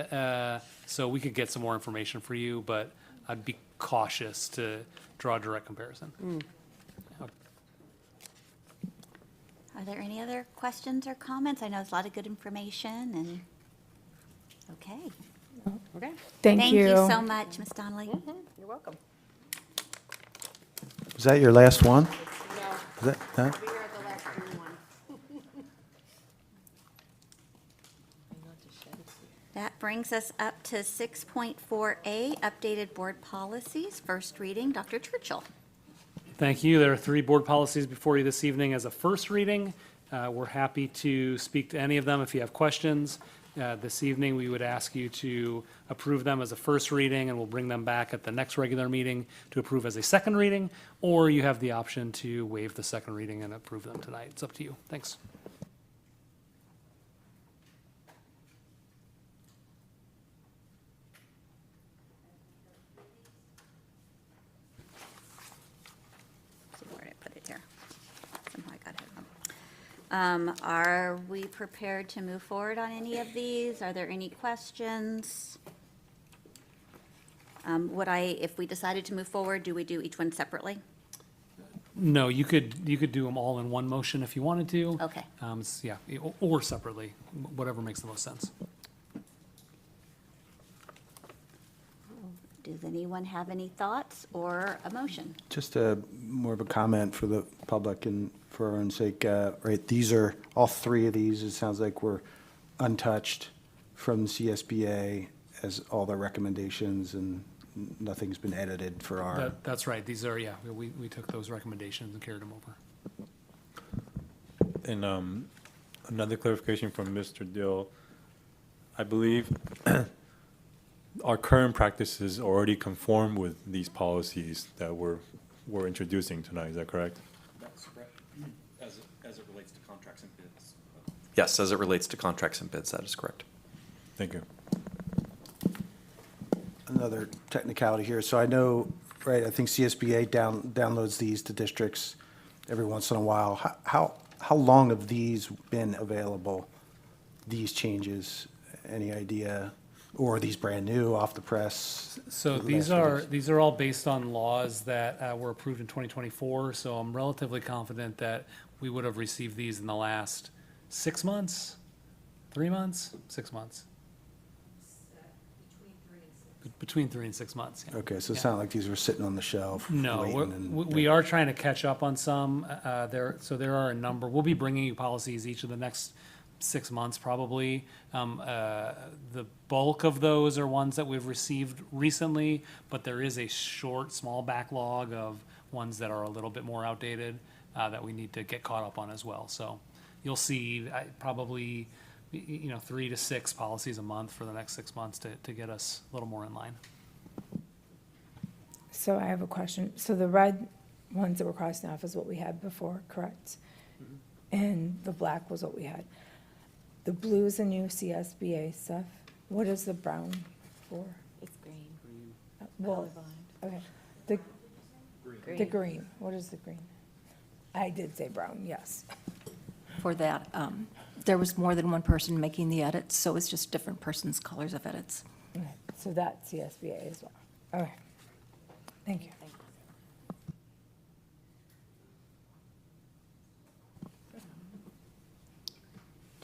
so we could get some more information for you, but I'd be cautious to draw a direct comparison. Are there any other questions or comments? I know there's a lot of good information, and, okay. Okay. Thank you. Thank you so much, Ms. Donnelly. You're welcome. Was that your last one? No. Is that, huh? We are at the last one. That brings us up to 6.4A, updated board policies, first reading. Dr. Churchill. Thank you. There are 3 board policies before you this evening as a first reading. We're happy to speak to any of them if you have questions. This evening, we would ask you to approve them as a first reading, and we'll bring them back at the next regular meeting to approve as a second reading, or you have the option to waive the second reading and approve them tonight. It's up to you. Thanks. Are we prepared to move forward on any of these? Are there any questions? If we decided to move forward, do we do each one separately? No, you could do them all in one motion if you wanted to. Okay. Yeah, or separately, whatever makes the most sense. Does anyone have any thoughts or a motion? Just more of a comment for the public and for our own sake, right, these are, all three of these, it sounds like we're untouched from CSBA as all their recommendations, and nothing's been edited for our. That's right. These are, yeah, we took those recommendations and carried them over. And another clarification from Mr. Dill. I believe our current practices already conform with these policies that we're introducing tonight. Is that correct? That's correct. As it relates to contracts and bids. Yes, as it relates to contracts and bids, that is correct. Thank you. Another technicality here. So I know, right, I think CSBA downloads these to districts every once in a while. How long have these been available, these changes? Any idea? Or are these brand new, off the press? So these are all based on laws that were approved in 2024. So I'm relatively confident that we would have received these in the last 6 months, 3 months, 6 months. Between 3 and 6 months. Yeah. Okay, so Yeah. it's not like these were sitting on the shelf. No, waiting and- we are trying to catch up on some. There are a number. We'll be bringing you policies each of the next 6 months, probably. The bulk of those are ones that we've received recently, but there is a small backlog of ones that are a little bit more outdated that we need to get caught up on as well. So you'll see probably 3 to 6 policies a month for the next 6 months to get us a little more in line. So I have a question. So the red ones that were crossing off is what we had before, correct? And the black was what we had. The blue is the new CSBA stuff. What is the brown for? It's green. Well, okay. The green, what is the green? I did say brown, yes. For that, there was more than one person making the edits, so it's just different person's colors of edits. Okay, so that's CSBA as well. Okay, thank you.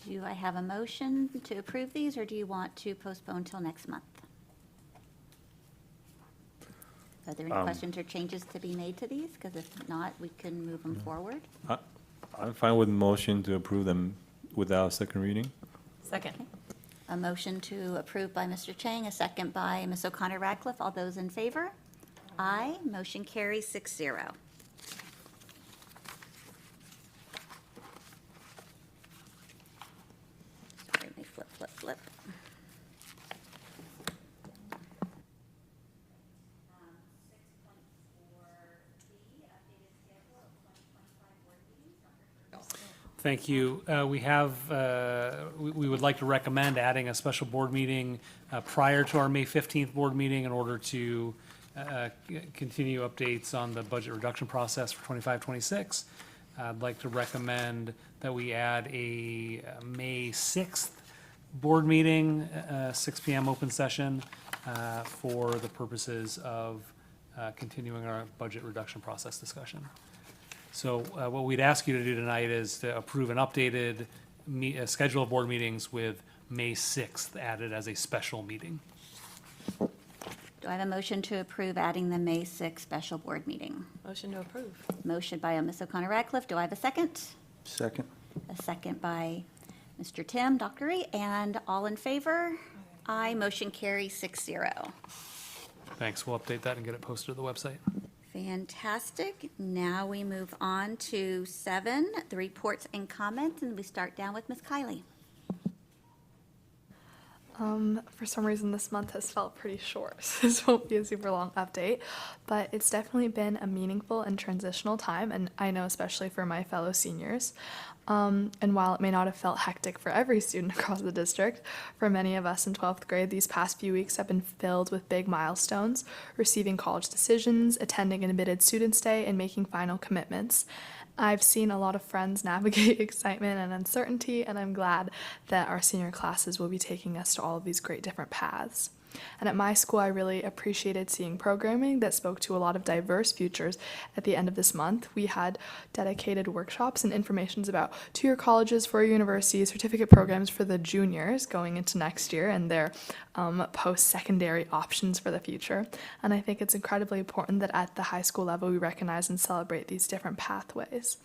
Do I have a motion to approve these, or do you want to postpone till next month? Are there any questions or changes to be made to these? Because if not, we can move them forward. I'm fine with motion to approve them without second reading. Second. A motion to approve by Mr. Chang, a second by Ms. O'Connor Radcliffe. All those in favor? Aye. Motion carries 6-0. Sorry, let me flip. Thank you. We would like to recommend adding a special board meeting prior to our May 15th board meeting in order to continue updates on the budget reduction process for 25-26. I'd like to recommend that we add a May 6th board meeting, 6 p.m. open session for the purposes of continuing our budget reduction process discussion. So what we'd ask you to do tonight is to approve an updated schedule of board meetings with May 6th added as a special meeting. Do I have a motion to approve adding the May 6th special board meeting? Motion to approve. Motion by Ms. O'Connor Radcliffe. Do I have a second? Second. A second by Mr. Tim Dockery, and all in favor? Aye. Motion carries 6-0. Thanks. We'll update that and get it posted to the website. Fantastic. Now we move on to 7, the reports and comments, and we start down with Ms. Kiley. For some reason, this month has felt pretty short, so this won't be a super long update, but it's definitely been a meaningful and transitional time, and I know especially for my fellow seniors. And while it may not have felt hectic for every student across the district, for many of us in 12th grade, these past few weeks have been filled with big milestones, receiving college decisions, attending an admitted students' day, and making final commitments. I've seen a lot of friends navigate excitement and uncertainty, and I'm glad that our senior classes will be taking us to all of these great different paths. And at my school, I really appreciated seeing programming that spoke to a lot of diverse futures. At the end of this month, we had dedicated workshops and informations about two-year colleges, four-year universities, certificate programs for the juniors going into next year, and their post-secondary options for the future. And I think it's incredibly important that at the high school level, we recognize and celebrate these different pathways.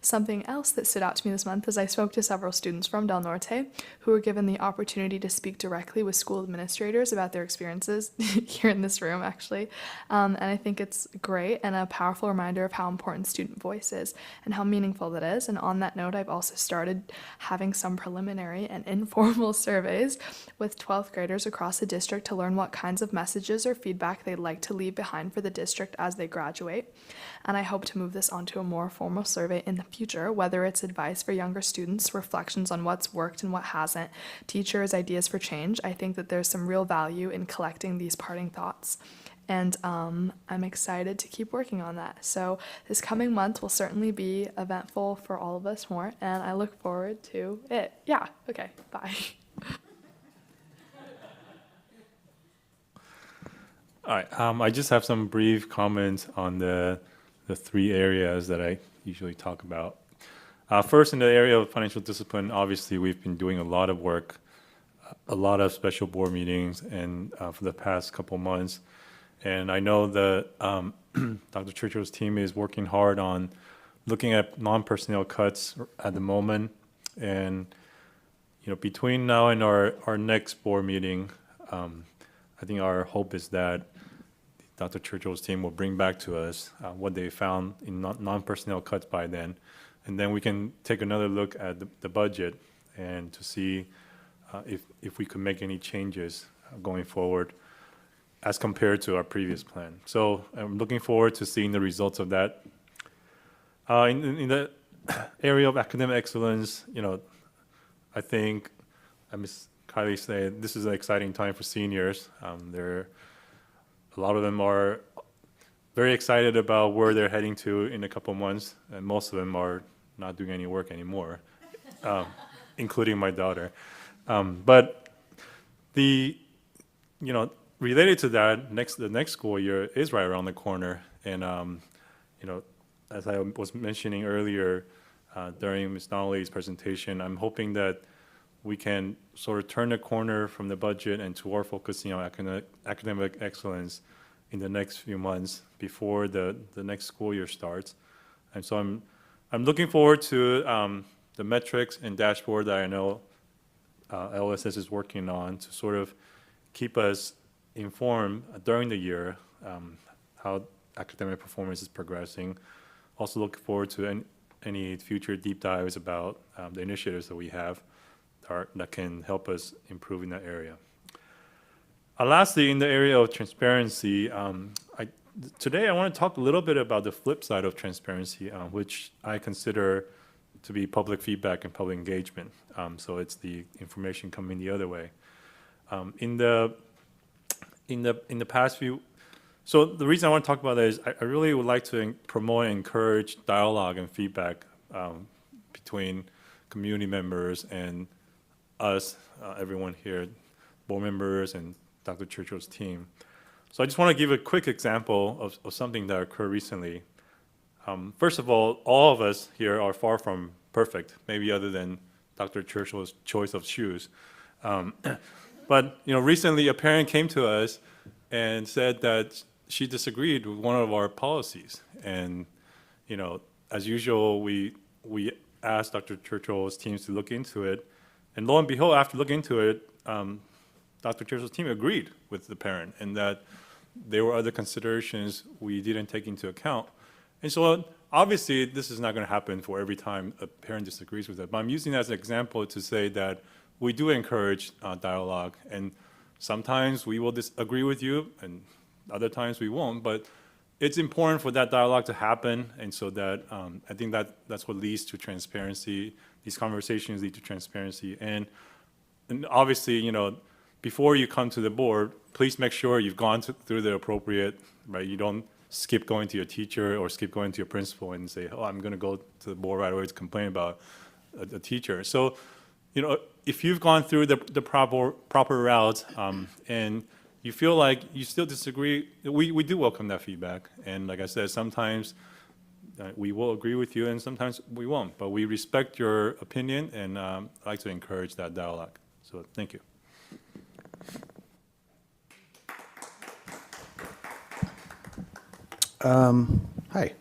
Something else that stood out to me this month is I spoke to several students from Del Norte who were given the opportunity to speak directly with school administrators about their experiences here in this room, actually. And I think it's great and a powerful reminder of how important student voice is and how meaningful that is. And on that note, I've also started having some preliminary and informal surveys with 12th graders across the district to learn what kinds of messages or feedback they'd like to leave behind for the district as they graduate. And I hope to move this onto a more formal survey in the future, whether it's advice for younger students, reflections on what's worked and what hasn't, teachers' ideas for change. I think that there's some real value in collecting these parting thoughts. And I'm excited to keep working on that. So this coming month will certainly be eventful for all of us more, and I look forward to it. Yeah, okay, bye. All right, I just have some brief comments on the three areas that I usually talk about. First, in the area of financial discipline, obviously we've been doing a lot of work, a lot of special board meetings, and for the past couple months. And I know that Dr. Churchill's team is working hard on looking at non-personnel cuts at the moment. And between now and our next board meeting, I think our hope is that Dr. Churchill's team will bring back to us what they found in non-personnel cuts by then. And then we can take another look at the budget and to see if we could make any changes going forward as compared to our previous plan. So I'm looking forward to seeing the results of that. In the area of academic excellence, I think, as Ms. Kylie said, this is an exciting time for seniors. A lot of them are very excited about where they're heading to in a couple months, and most of them are not doing any work anymore, including my daughter. But related to that, the next school year is right around the corner, and as I was mentioning earlier during Ms. Donnelly's presentation, I'm hoping that we can sort of turn the corner from the budget and toward focusing on academic excellence in the next few months before the next school year starts. And so I'm looking forward to the metrics and dashboard that I know LSS is working on to sort of keep us informed during the year how academic performance is progressing. Also look forward to any future deep dives about the initiatives that we have that can help us improve in that area. Lastly, in the area of transparency, today I want to talk a little bit about the flip side of transparency, which I consider to be public feedback and public engagement. So it's the information coming the other way. In the past few, so the reason I want to talk about that is I really would like to promote and encourage dialogue and feedback between community members and us, everyone here, board members and Dr. Churchill's team. So I just want to give a quick example of something that occurred recently. First of all of us here are far from perfect, maybe other than Dr. Churchill's choice of shoes. But recently a parent came to us and said that she disagreed with one of our policies. And as usual, we asked Dr. Churchill's teams to look into it. And lo and behold, after looking into it, Dr. Churchill's team agreed with the parent and that there were other considerations we didn't take into account. And so obviously this is not going to happen for every time a parent disagrees with it, but I'm using that as an example to say that we do encourage dialogue, and sometimes we will disagree with you and other times we won't, but it's important for that dialogue to happen, and so that I think that's what leads to transparency. These conversations lead to transparency, and obviously, before you come to the board, please make sure you've gone through the appropriate, right? You don't skip going to your teacher or skip going to your principal and say, oh, I'm going to go to the board right away to complain about a teacher. So, if you've gone through the proper route and you feel like you still disagree, we do welcome that feedback. And like I said, sometimes we will agree with you and sometimes we won't. But we respect your opinion and I'd like to encourage that dialogue. So thank you. Hi.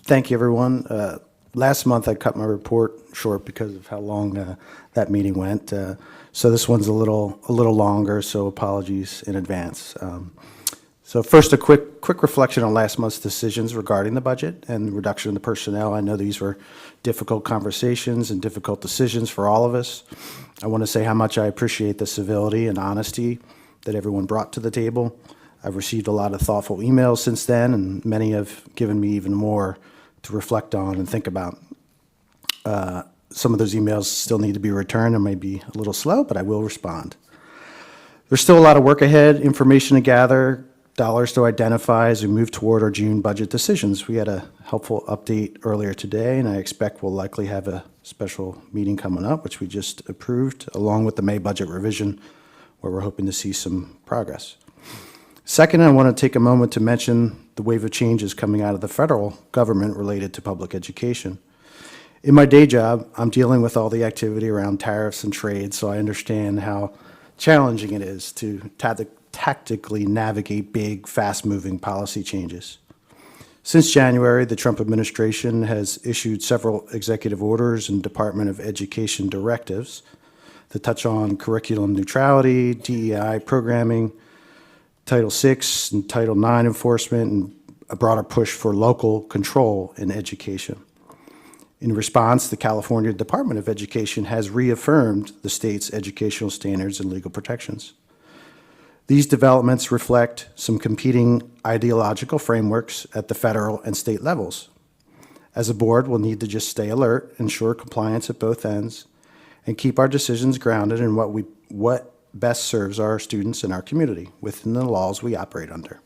Thank you, everyone. Last month, I cut my report short because of how long that meeting went. So this one's a little longer, so apologies in advance. So first, a quick reflection on last month's decisions regarding the budget and the reduction in the personnel. I know these were difficult conversations and difficult decisions for all of us. I want to say how much I appreciate the civility and honesty that everyone brought to the table. I've received a lot of thoughtful emails since then, and many have given me even more to reflect on and think about. Some of those emails still need to be returned and may be a little slow, but I will respond. There's still a lot of work ahead, information to gather, dollars to identify as we move toward our June budget decisions. We had a helpful update earlier today, and I expect we'll likely have a special meeting coming up, which we just approved, along with the May budget revision, where we're hoping to see some progress. Second, I want to take a moment to mention the wave of changes coming out of the federal government related to public education. In my day job, I'm dealing with all the activity around tariffs and trade, so I understand how challenging it is to tactically navigate big, fast-moving policy changes. Since January, the Trump administration has issued several executive orders and Department of Education directives that touch on curriculum neutrality, DEI programming, Title VI and Title IX enforcement, and a broader push for local control in education. In response, the California Department of Education has reaffirmed the state's educational standards and legal protections. These developments reflect some competing ideological frameworks at the federal and state levels. As a board, we'll need to just stay alert, ensure compliance at both ends, and keep our decisions grounded in what best serves our students and our community within the laws we operate under.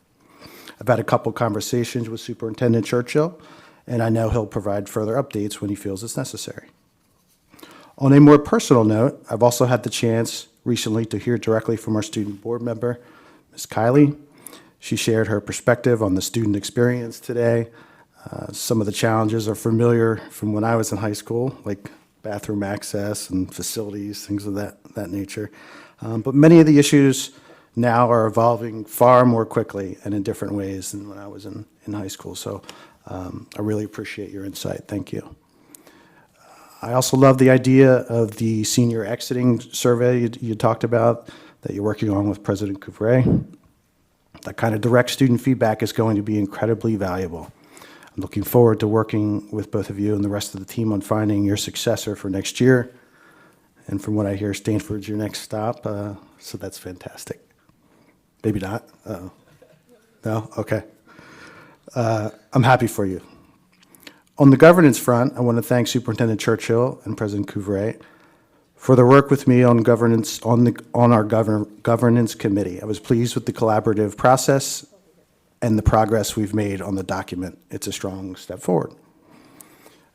I've had a couple conversations with Superintendent Churchill, and I know he'll provide further updates when he feels it's necessary. On a more personal note, I've also had the chance recently to hear directly from our student board member, Ms. Kiley. She shared her perspective on the student experience today. Some of the challenges are familiar from when I was in high school, like bathroom access and facilities, things of that nature. But many of the issues now are evolving far more quickly and in different ways than when I was in high school. So I really appreciate your insight. Thank you. I also love the idea of the senior exiting survey you talked about that you're working on with President Couvret. That kind of direct student feedback is going to be incredibly valuable. I'm looking forward to working with both of you and the rest of the team on finding your successor for next year. And from what I hear, Stanford's your next stop, so that's fantastic. Maybe not? Uh-oh. No? Okay. I'm happy for you. On the governance front, I want to thank Superintendent Churchill and President Couvret for their work with me on governance on our governance committee. I was pleased with the collaborative process and the progress we've made on the document. It's a strong step forward.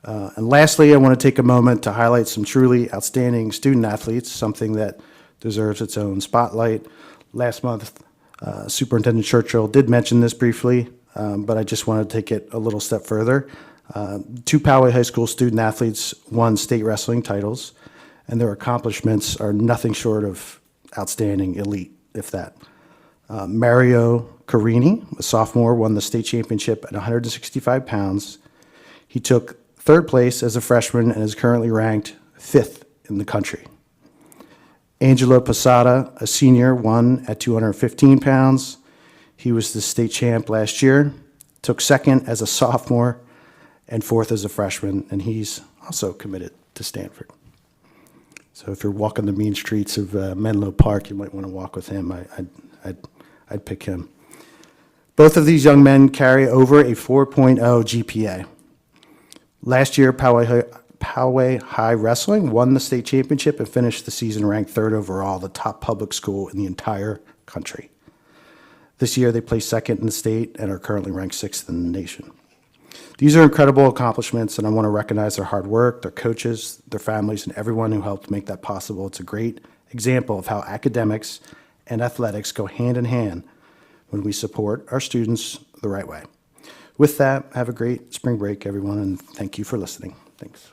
And lastly, I want to take a moment to highlight some truly outstanding student athletes, something that deserves its own spotlight. Last month, Superintendent Churchill did mention this briefly, but I just want to take it a little step further. Two Poway High School student athletes won state wrestling titles, and their accomplishments are nothing short of outstanding, elite, if that. Mario Carini, a sophomore, won the state championship at 165 pounds. He took third place as a freshman and is currently ranked 5th in the country. Angelo Posada, a senior, won at 215 pounds. He was the state champ last year, took second as a sophomore, and 4th as a freshman, and he's also committed to Stanford. So if you're walking the mean streets of Menlo Park, you might want to walk with him. I'd pick him. Both of these young men carry over a 4.0 GPA. Last year, Poway High Wrestling won the state championship and finished the season ranked 3rd overall, the top public school in the entire country. This year, they placed second in the state and are currently ranked 6th in the nation. These are incredible accomplishments, and I want to recognize their hard work, their coaches, their families, and everyone who helped make that possible. It's a great example of how academics and athletics go hand in hand when we support our students the right way. With that, have a great spring break, everyone, and thank you for listening. Thanks.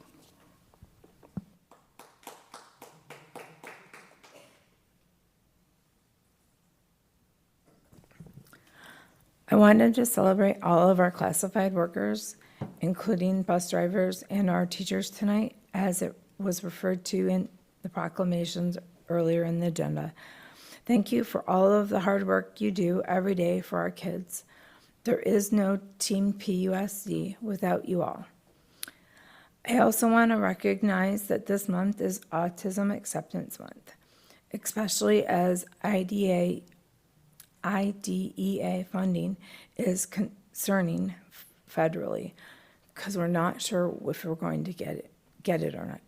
I wanted to celebrate all of our classified workers, including bus drivers and our teachers tonight, as it was referred to in the proclamations earlier in the agenda. Thank you for all of the hard work you do every day for our kids. There is no Team PUSD without you all. I also want to recognize that this month is Autism Acceptance Month, especially as IDEA funding is concerning federally, because we're not sure if we're going to get it or not.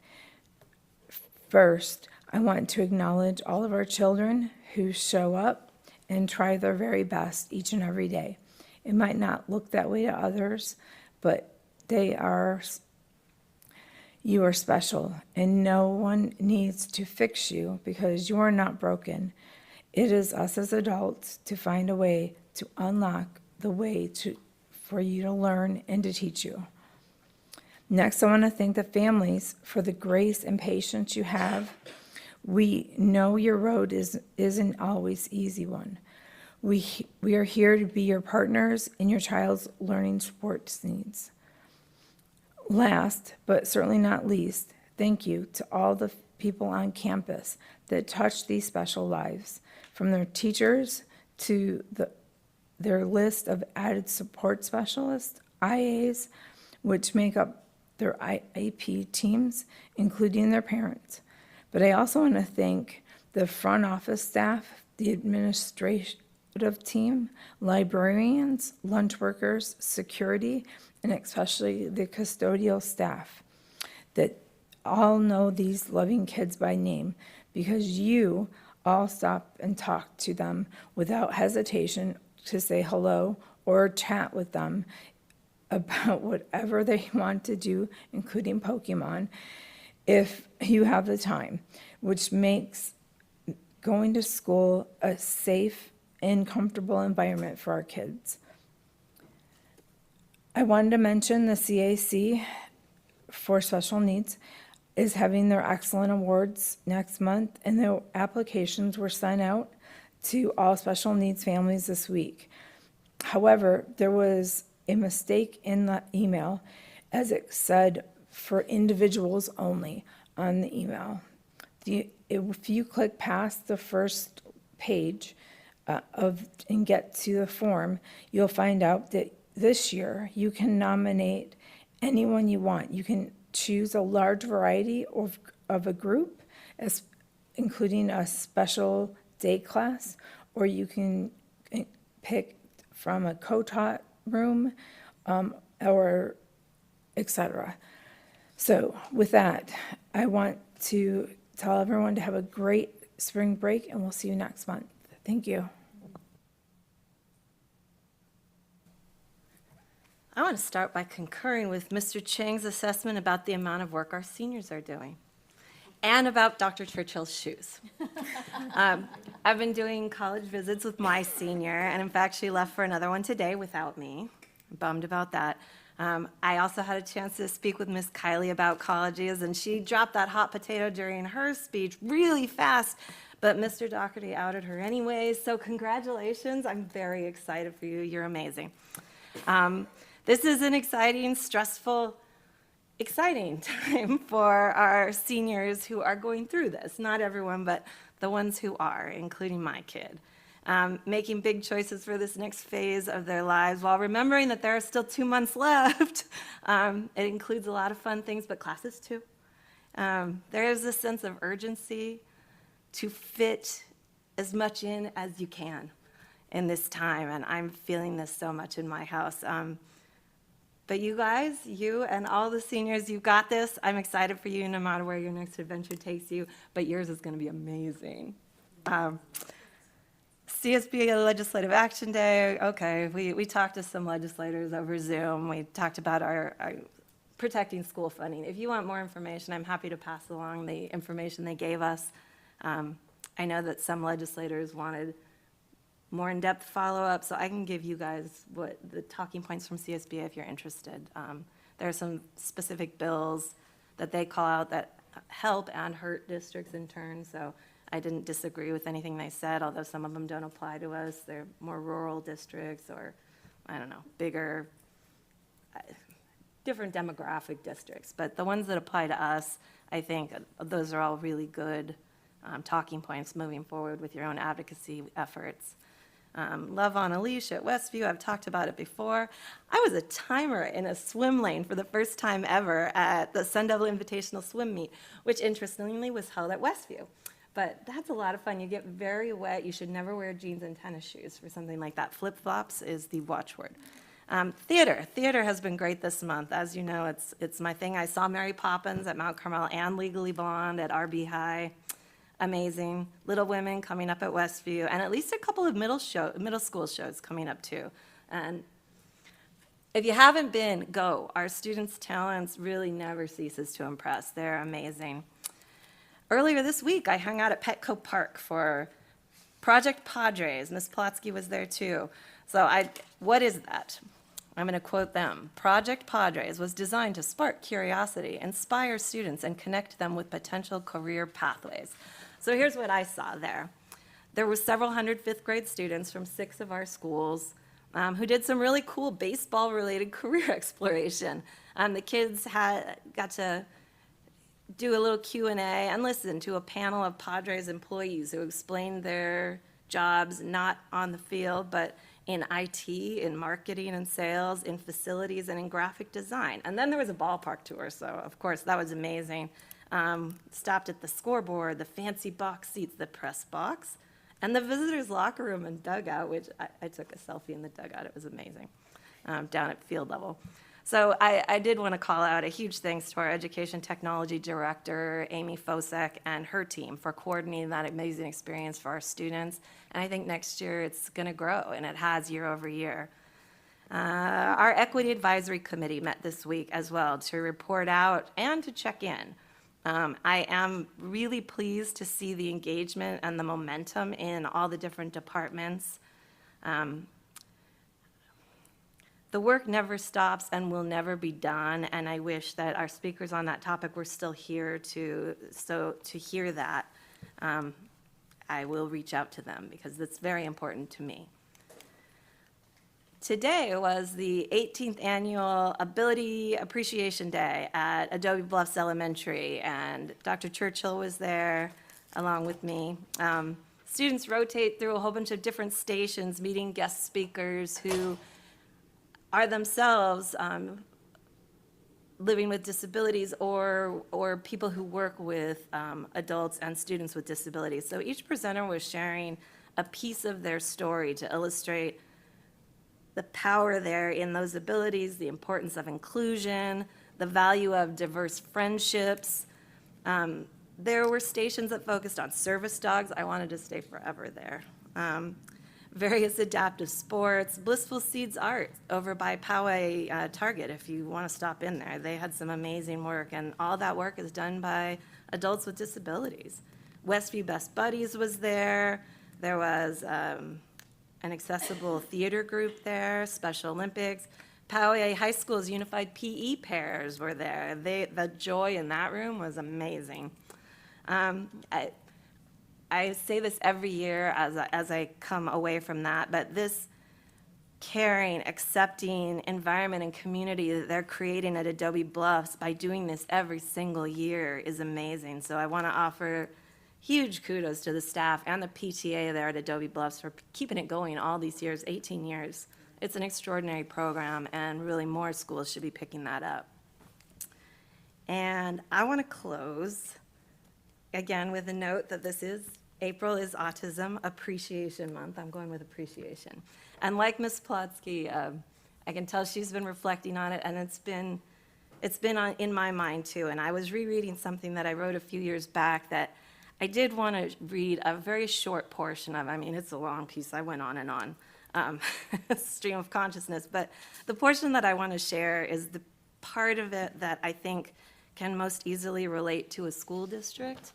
First, I want to acknowledge all of our children who show up and try their very best each and every day. It might not look that way to others, but you are special, and no one needs to fix you because you are not broken. It is us as adults to find a way to unlock the way for you to learn and to teach you. Next, I want to thank the families for the grace and patience you have. We know your road isn't always easy one. We are here to be your partners in your child's learning sports needs. Last, but certainly not least, thank you to all the people on campus that touch these special lives, from their teachers to their list of added support specialists, IAs, which make up their IAP teams, including their parents. But I also want to thank the front office staff, the administrative team, librarians, lunch workers, security, and especially the custodial staff that all know these loving kids by name, because you all stop and talk to them without hesitation to say hello or chat with them about whatever they want to do, including Pokemon, if you have the time, which makes going to school a safe and comfortable environment for our kids. I wanted to mention the CAC for special needs is having their excellent awards next month, and the applications were sent out to all special needs families this week. However, there was a mistake in the email, as it said for individuals only on the email. If you click past the first page and get to the form, you'll find out that this year you can nominate anyone you want. You can choose a large variety of a group, including a special day class, or you can pick from a co-taught room, or etc. So with that, I want to tell everyone to have a great spring break, and we'll see you next month. Thank you. I want to start by concurring with Mr. Chang's assessment about the amount of work our seniors are doing, and about Dr. Churchill's shoes. I've been doing college visits with my senior, and in fact, she left for another one today without me. I'm bummed about that. I also had a chance to speak with Miss Kylie about colleges, and she dropped that hot potato during her speech really fast, but Mr. Doherty outed her anyways, so congratulations. I'm very excited for you. You're amazing. This is an exciting, stressful, exciting time for our seniors who are going through this. Not everyone, but the ones who are, including my kid. Making big choices for this next phase of their lives while remembering that there are still 2 months left. It includes a lot of fun things, but classes too. There is a sense of urgency to fit as much in as you can in this time, and I'm feeling this so much in my house. But you guys, you and all the seniors, you got this. I'm excited for you no matter where your next adventure takes you, but yours is going to be amazing. CSBA Legislative Action Day, okay, we talked to some legislators over Zoom. We talked about our protecting school funding. If you want more information, I'm happy to pass along the information they gave us. I know that some legislators wanted more in-depth follow-up, so I can give you guys what the talking points from CSBA if you're interested. There are some specific bills that they call out that help and hurt districts in turn, so I didn't disagree with anything they said, although some of them don't apply to us. They're more rural districts or, I don't know, bigger, different demographic districts. But the ones that apply to us, I think those are all really good talking points moving forward with your own advocacy efforts. Love on a Leash at Westview, I've talked about it before. I was a timer in a swim lane for the first time ever at the Sun Devil Invitational Swim Meet, which interestingly was held at Westview. But that's a lot of fun. You get very wet. You should never wear jeans and tennis shoes for something like that. Flip-flops is the watchword. Theater has been great this month. As you know, it's my thing. I saw Mary Poppins at Mount Carmel and Legally Blonde at RB High. Amazing. Little Women coming up at Westview, and at least a couple of middle school shows coming up too. And if you haven't been, go. Our students' talents really never ceases to impress. They're amazing. Earlier this week, I hung out at Petco Park for Project Padres. Ms. Plotsky was there too. So what is that? I'm going to quote them. Project Padres was designed to spark curiosity, inspire students, and connect them with potential career pathways. So here's what I saw there. There were several hundred fifth grade students from 6 of our schools who did some really cool baseball-related career exploration. The kids got to do a little Q&A and listen to a panel of Padres employees who explained their jobs not on the field, but in IT, in marketing and sales, in facilities, and in graphic design. And then there was a ballpark tour, so of course that was amazing. Stopped at the scoreboard, the fancy box seats, the press box, and the visitors' locker room and dugout, which I took a selfie in the dugout. It was amazing, down at field level. So I did want to call out a huge thanks to our Education Technology Director, Amy Fosek, and her team for coordinating that amazing experience for our students. And I think next year it's going to grow, and it has year over year. Our Equity Advisory Committee met this week as well to report out and to check in. I am really pleased to see the engagement and the momentum in all the different departments. The work never stops and will never be done, and I wish that our speakers on that topic were still here to hear that. I will reach out to them because it's very important to me. Today was the 18th annual Ability Appreciation Day at Adobe Bluffs Elementary, and Dr. Churchill was there along with me. Students rotate through a whole bunch of different stations, meeting guest speakers who are themselves living with disabilities or people who work with adults and students with disabilities. So each presenter was sharing a piece of their story to illustrate the power there in those abilities, the importance of inclusion, the value of diverse friendships. There were stations that focused on service dogs. I wanted to stay forever there. Various adaptive sports, Blissful Seeds Art over by Poway Target, if you want to stop in there. They had some amazing work, and all that work is done by adults with disabilities. Westview Best Buddies was there. There was an accessible theater group there, Special Olympics. Poway High School's unified PE pairs were there. The joy in that room was amazing. I say this every year as I come away from that, but this caring, accepting environment and community that they're creating at Adobe Bluffs by doing this every single year is amazing. So I want to offer huge kudos to the staff and the PTA there at Adobe Bluffs for keeping it going all these years, 18 years. It's an extraordinary program, and really more schools should be picking that up. And I want to close, again, with a note that April is Autism Appreciation Month. I'm going with appreciation. And like Ms. Plotsky, I can tell she's been reflecting on it, and it's been in my mind too. And I was rereading something that I wrote a few years back that I did want to read a very short portion of, I mean, it's a long piece, I went on and on, stream of consciousness, but the portion that I want to share is the part of it that I think can most easily relate to a school district.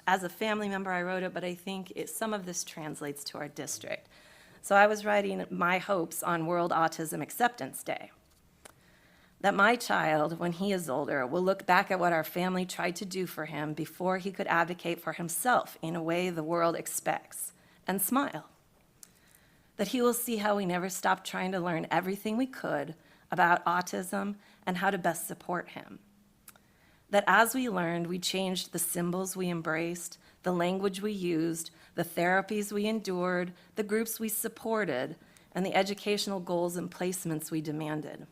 As a family member, I wrote it, but I think some of this translates to our district. So I was writing my hopes on World Autism Acceptance Day. That my child, when he is older, will look back at what our family tried to do for him before he could advocate for himself in a way the world expects, and smile. That he will see how we never stopped trying to learn everything we could about autism and how to best support him. That as we learned, we changed the symbols we embraced, the language we used, the therapies we endured, the groups we supported, and the educational goals and placements we demanded.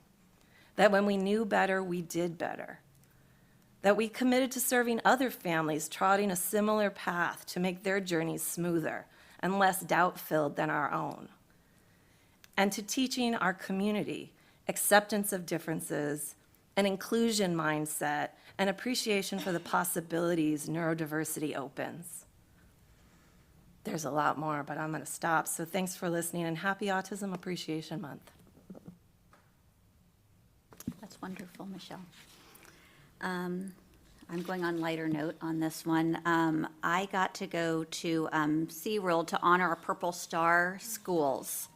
That when we knew better, we did better. That we committed to serving other families trotting a similar path to make their journeys smoother and less doubt-filled than our own. And to teaching our community acceptance of differences, an inclusion mindset, and appreciation for the possibilities neurodiversity opens. There's a lot more, but I'm going to stop. So thanks for listening, and happy Autism Appreciation Month. That's wonderful, Michelle. I'm going on lighter note on this one. I got to go to SeaWorld to honor our Purple Star schools.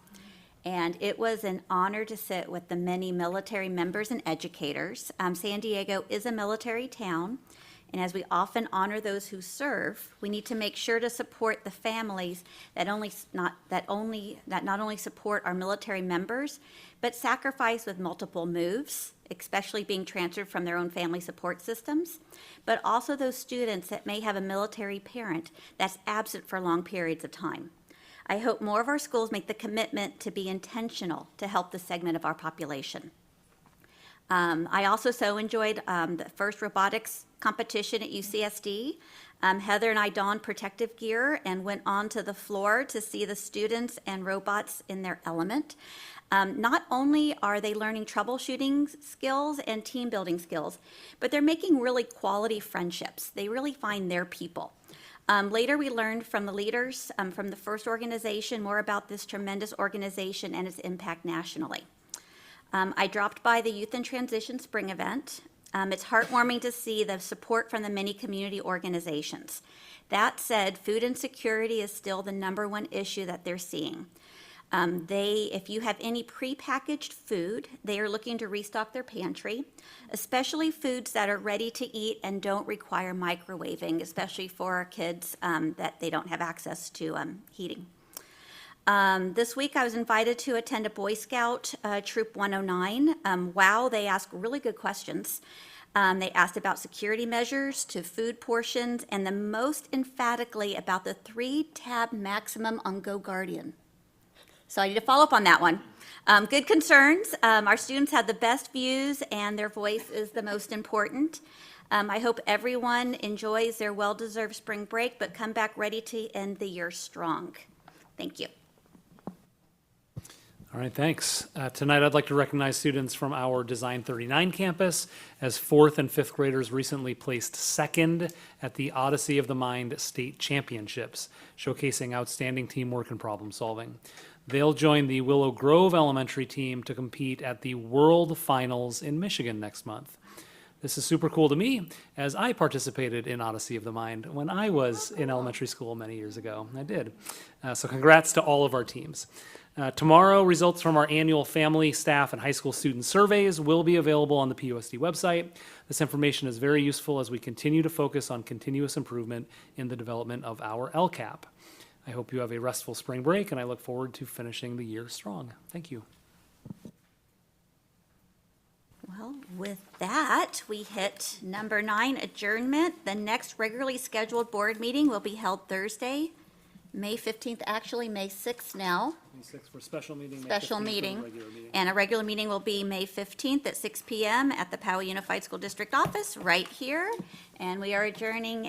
And it was an honor to sit with the many military members and educators. San Diego is a military town, and as we often honor those who serve, we need to make sure to support the families that not only support our military members, but sacrifice with multiple moves, especially being transferred from their own family support systems, but also those students that may have a military parent that's absent for long periods of time. I hope more of our schools make the commitment to be intentional to help this segment of our population. I also so enjoyed the first robotics competition at UCSD. Heather and I donned protective gear and went onto the floor to see the students and robots in their element. Not only are they learning troubleshooting skills and team building skills, but they're making really quality friendships. They really find their people. Later, we learned from the leaders from the first organization more about this tremendous organization and its impact nationally. I dropped by the Youth in Transition Spring event. It's heartwarming to see the support from the many community organizations. That said, food insecurity is still the #1 issue that they're seeing. If you have any prepackaged food, they are looking to restock their pantry, especially foods that are ready to eat and don't require microwaving, especially for our kids that they don't have access to heating. This week I was invited to attend a Boy Scout Troop 109. Wow, they asked really good questions. They asked about security measures to food portions, and the most emphatically about the 3-tab maximum on Go Guardian. So I need to follow up on that one. Good concerns. Our students have the best views, and their voice is the most important. I hope everyone enjoys their well-deserved spring break, but come back ready to end the year strong. Thank you. All right, thanks. Tonight, I'd like to recognize students from our Design 39 campus as 4th and 5th graders recently placed second at the Odyssey of the Mind State Championships, showcasing outstanding teamwork and problem solving. They'll join the Willow Grove Elementary team to compete at the World Finals in Michigan next month. This is super cool to me, as I participated in Odyssey of the Mind when I was in elementary school many years ago. I did. So congrats to all of our teams. Tomorrow, results from our annual family, staff, and high school student surveys will be available on the PUSD website. This information is very useful as we continue to focus on continuous improvement in the development of our LCAP. I hope you have a restful spring break, and I look forward to finishing the year strong. Thank you. Well, with that, we hit number 9, adjournment. The next regularly scheduled board meeting will be held Thursday, May 15th, actually May 6th now. May 6th for special meeting. Special May 15th for meeting. the regular meeting. And a regular meeting will be May 15th at 6 p.m. at the Poway Unified School District office right here. And we are adjourning